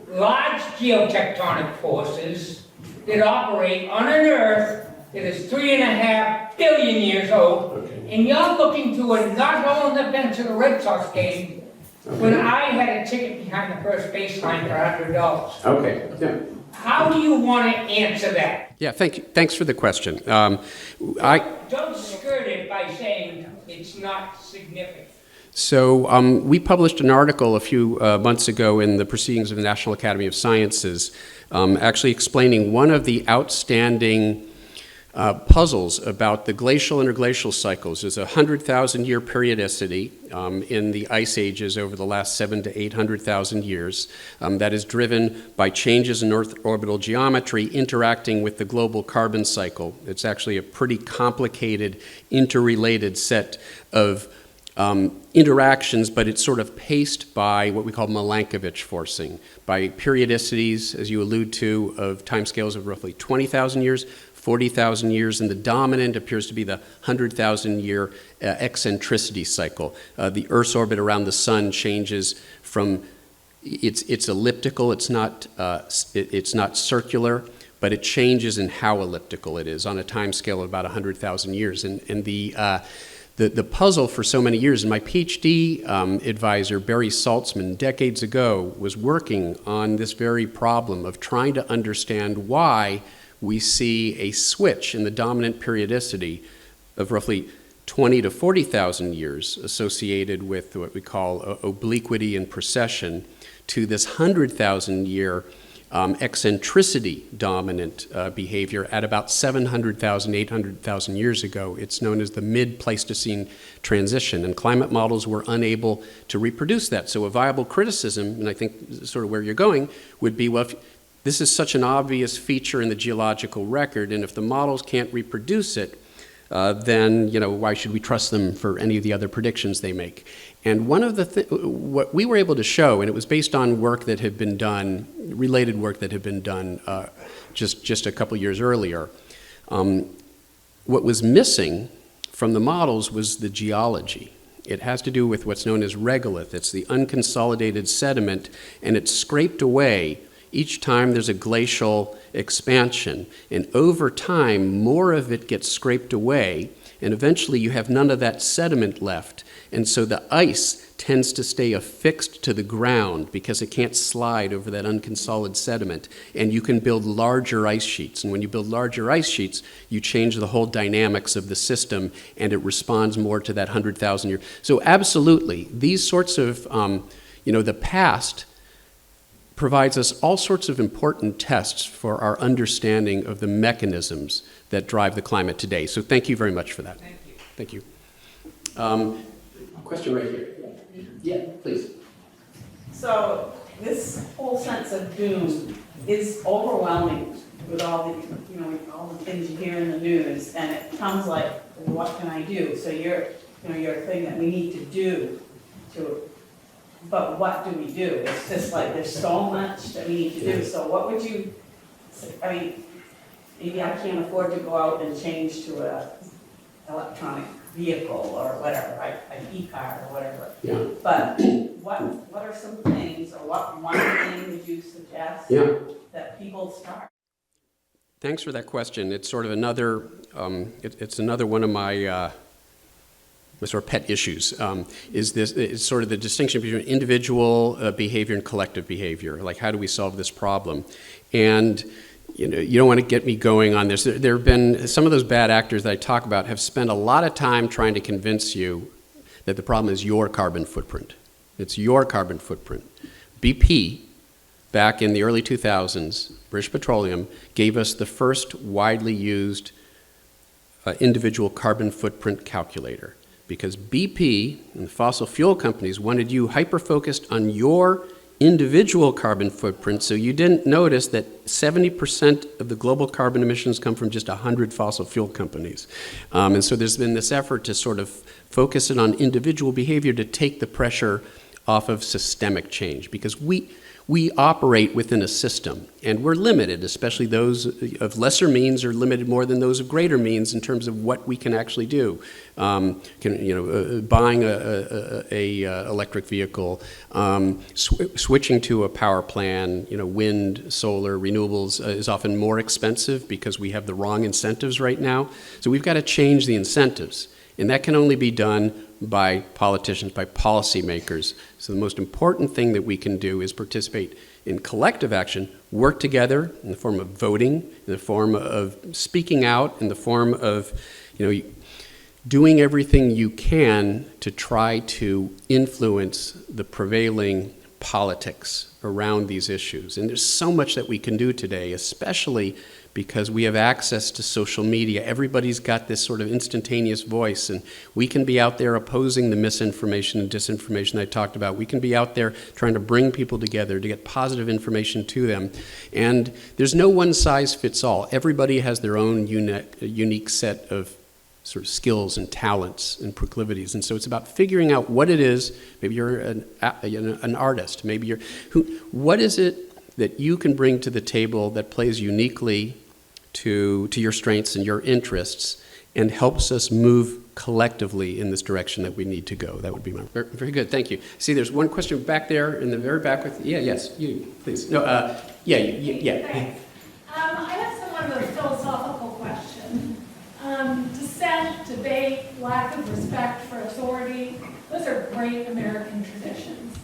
large geotectonic forces that operate on an Earth that is 3.5 billion years old, and you're looking to a not hole in the bench of the Red Sox game when I had a ticket behind the first baseline for $100. Okay. Yeah. How do you want to answer that? Yeah, thank you. Thanks for the question. Don't skirt it by saying it's not significant. So we published an article a few months ago in the Proceedings of the National Academy of Sciences, actually explaining one of the outstanding puzzles about the glacial interglacial cycles. There's a 100,000-year periodicity in the ice ages over the last 700,000 to 800,000 years that is driven by changes in Earth orbital geometry interacting with the global carbon cycle. It's actually a pretty complicated, interrelated set of interactions, but it's sort of paced by what we call Milankovitch forcing, by periodicities, as you allude to, of timescales of roughly 20,000 years, 40,000 years, and the dominant appears to be the 100,000-year eccentricity cycle. The Earth's orbit around the sun changes from, it's elliptical, it's not circular, but it changes in how elliptical it is on a time scale of about 100,000 years. And the puzzle for so many years, and my PhD advisor, Barry Saltzman, decades ago, was working on this very problem of trying to understand why we see a switch in the dominant periodicity of roughly 20 to 40,000 years associated with what we call obliquity and precession to this 100,000-year eccentricity dominant behavior at about 700,000, 800,000 years ago. It's known as the mid-Pleistocene transition, and climate models were unable to reproduce that. So a viable criticism, and I think sort of where you're going, would be, well, if this is such an obvious feature in the geological record, and if the models can't reproduce it, then why should we trust them for any of the other predictions they make? And one of the what we were able to show, and it was based on work that had been done, related work that had been done just a couple years earlier, what was missing from the models was the geology. It has to do with what's known as regolith. It's the unconsolidated sediment, and it's scraped away each time there's a glacial expansion. And over time, more of it gets scraped away, and eventually you have none of that sediment left. And so the ice tends to stay affixed to the ground because it can't slide over that unconsolidated sediment. And you can build larger ice sheets. And when you build larger ice sheets, you change the whole dynamics of the system, and it responds more to that 100,000 year. So absolutely, these sorts of, the past provides us all sorts of important tests for our understanding of the mechanisms that drive the climate today. So thank you very much for that. Thank you. Question right here. Yeah, please. So this whole sense of doom is overwhelming with all the, all the things you hear in the news, and it comes like, what can I do? So you're a thing that we need to do but what do we do? It's just like there's so much that we need to do. So what would you, maybe I can't afford to go out and change to a electronic vehicle or whatever, right? An e-car or whatever. Yeah. But what are some things, or what one thing would you suggest that people start? Thanks for that question. It's sort of another, it's another one of my sort of pet issues, is sort of the distinction between individual behavior and collective behavior. Like, how do we solve this problem? And you don't want to get me going on this. There have been some of those bad actors that I talk about have spent a lot of time trying to convince you that the problem is your carbon footprint. It's your carbon footprint. BP, back in the early 2000s, British Petroleum, gave us the first widely used individual carbon footprint calculator, because BP and the fossil fuel companies wanted you hyper-focused on your individual carbon footprint, so you didn't notice that 70% of the global carbon emissions come from just 100 fossil fuel companies. And so there's been this effort to sort of focus it on individual behavior to take the pressure off of systemic change, because we operate within a system, and we're limited, especially those of lesser means are limited more than those of greater means in terms of what we can actually do. Buying a electric vehicle, switching to a power plant, wind, solar, renewables is often more expensive because we have the wrong incentives right now. So we've got to change the incentives, and that can only be done by politicians, by policymakers. So the most important thing that we can do is participate in collective action, work together in the form of voting, in the form of speaking out, in the form of, doing everything you can to try to influence the prevailing politics around these issues. And there's so much that we can do today, especially because we have access to social media. Everybody's got this sort of instantaneous voice, and we can be out there opposing the misinformation and disinformation I talked about. We can be out there trying to bring people together to get positive information to them. And there's no one size fits all. Everybody has their own unique set of sort of skills and talents and proclivities. And so it's about figuring out what it is. Maybe you're an artist. Maybe what is it that you can bring to the table that plays uniquely to your strengths and your interests and helps us move collectively in this direction that we need to go. That would be my, very good, thank you. See, there's one question back there in the very back with, yes, you, please. No, yeah. Thanks. I have somewhat of a philosophical question. Dissent, debate, lack of respect for authority, those are great American traditions.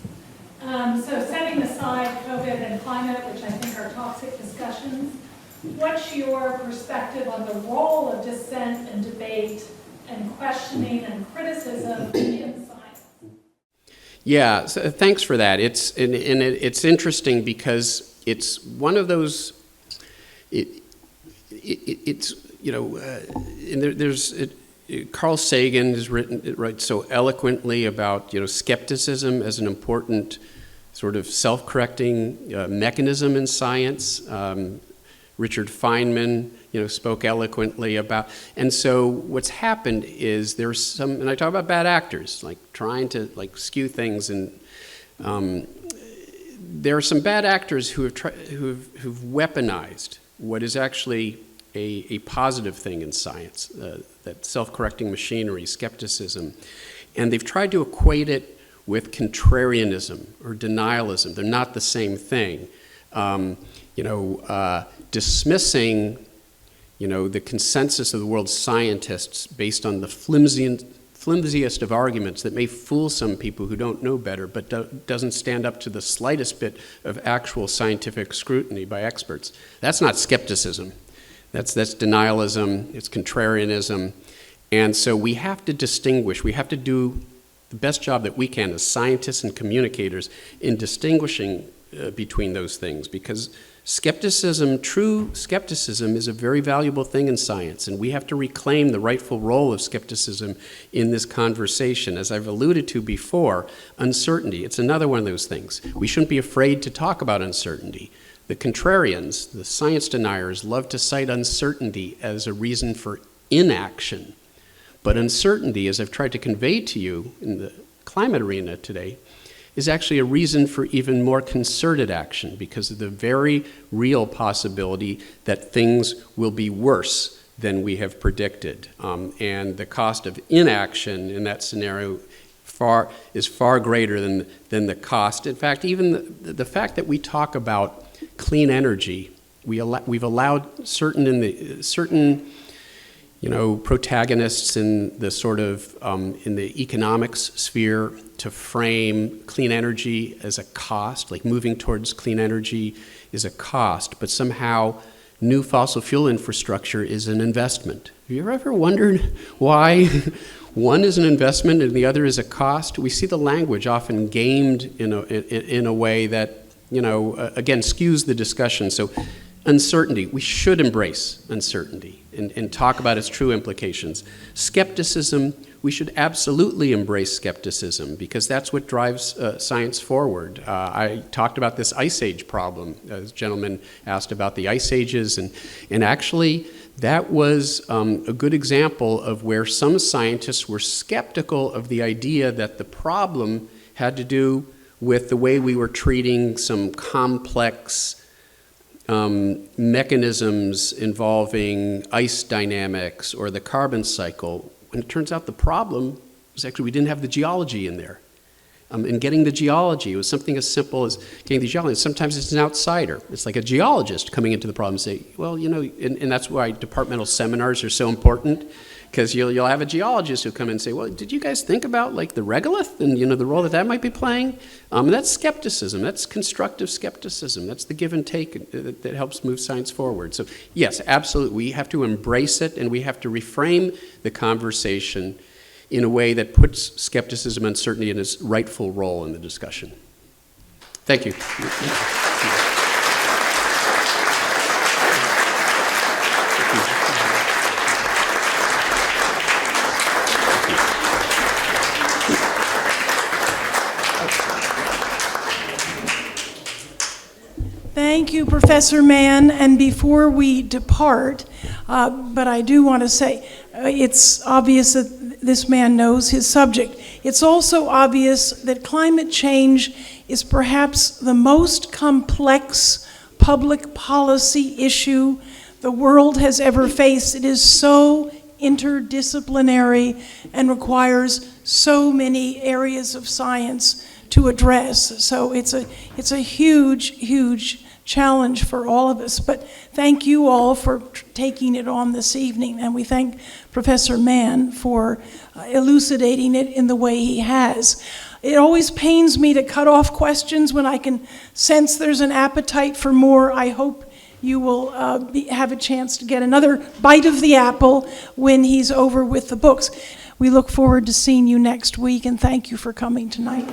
So setting aside COVID and climate, which I think are toxic discussions, what's your perspective on the role of dissent and debate and questioning and criticism in science? Yeah, so thanks for that. It's interesting because it's one of those. Carl Sagan writes so eloquently about skepticism as an important sort of self-correcting mechanism in science. Richard Feynman, spoke eloquently about, and so what's happened is there's some, and I talk about bad actors, like trying to skew things, and there are some bad actors who've weaponized what is actually a positive thing in science, that self-correcting machinery, skepticism, and they've tried to equate it with contrarianism or denialism. They're not the same thing. Dismissing, the consensus of the world's scientists based on the flimsiest of arguments that may fool some people who don't know better, but doesn't stand up to the slightest bit of actual scientific scrutiny by experts. That's not skepticism. That's denialism, it's contrarianism. And so we have to distinguish, we have to do the best job that we can as scientists and communicators in distinguishing between those things, because true skepticism is a very valuable thing in science, and we have to reclaim the rightful role of skepticism in this conversation. As I've alluded to before, uncertainty, it's another one of those things. We shouldn't be afraid to talk about uncertainty. The contrarians, the science deniers, love to cite uncertainty as a reason for inaction. But uncertainty, as I've tried to convey to you in the climate arena today, is actually a reason for even more concerted action because of the very real possibility that things will be worse than we have predicted. And the cost of inaction in that scenario is far greater than the cost. In fact, even the fact that we talk about clean energy, we've allowed certain protagonists in the sort of in the economics sphere to frame clean energy as a cost, like moving towards clean energy is a cost, but somehow new fossil fuel infrastructure is an investment. Have you ever wondered why one is an investment and the other is a cost? We see the language often gamed in a way that, again, skews the discussion. So Uncertainty. We should embrace uncertainty and talk about its true implications. Skepticism. We should absolutely embrace skepticism because that's what drives science forward. I talked about this ice age problem. A gentleman asked about the ice ages, and actually that was a good example of where some scientists were skeptical of the idea that the problem had to do with the way we were treating some complex mechanisms involving ice dynamics or the carbon cycle. And it turns out the problem was actually we didn't have the geology in there. And getting the geology, it was something as simple as getting the geology. Sometimes it's an outsider. It's like a geologist coming into the problem and say, well, you know, and that's why departmental seminars are so important, because you'll have a geologist who come in and say, well, did you guys think about like the regolith and, you know, the role that might be playing? That's skepticism. That's constructive skepticism. That's the give and take that helps move science forward. So yes, absolutely, we have to embrace it, and we have to reframe the conversation in a way that puts skepticism and uncertainty in its rightful role in the discussion. Thank you. Thank you, Professor Mann. And before we depart, but I do want to say, it's obvious that this man knows his subject. It's also obvious that climate change is perhaps the most complex public policy issue the world has ever faced. It is so interdisciplinary and requires so many areas of science to address. So it's a huge, huge challenge for all of us. But thank you all for taking it on this evening, and we thank Professor Mann for elucidating it in the way he has. It always pains me to cut off questions when I can sense there's an appetite for more. I hope you will have a chance to get another bite of the apple when he's over with the books. We look forward to seeing you next week, and thank you for coming tonight.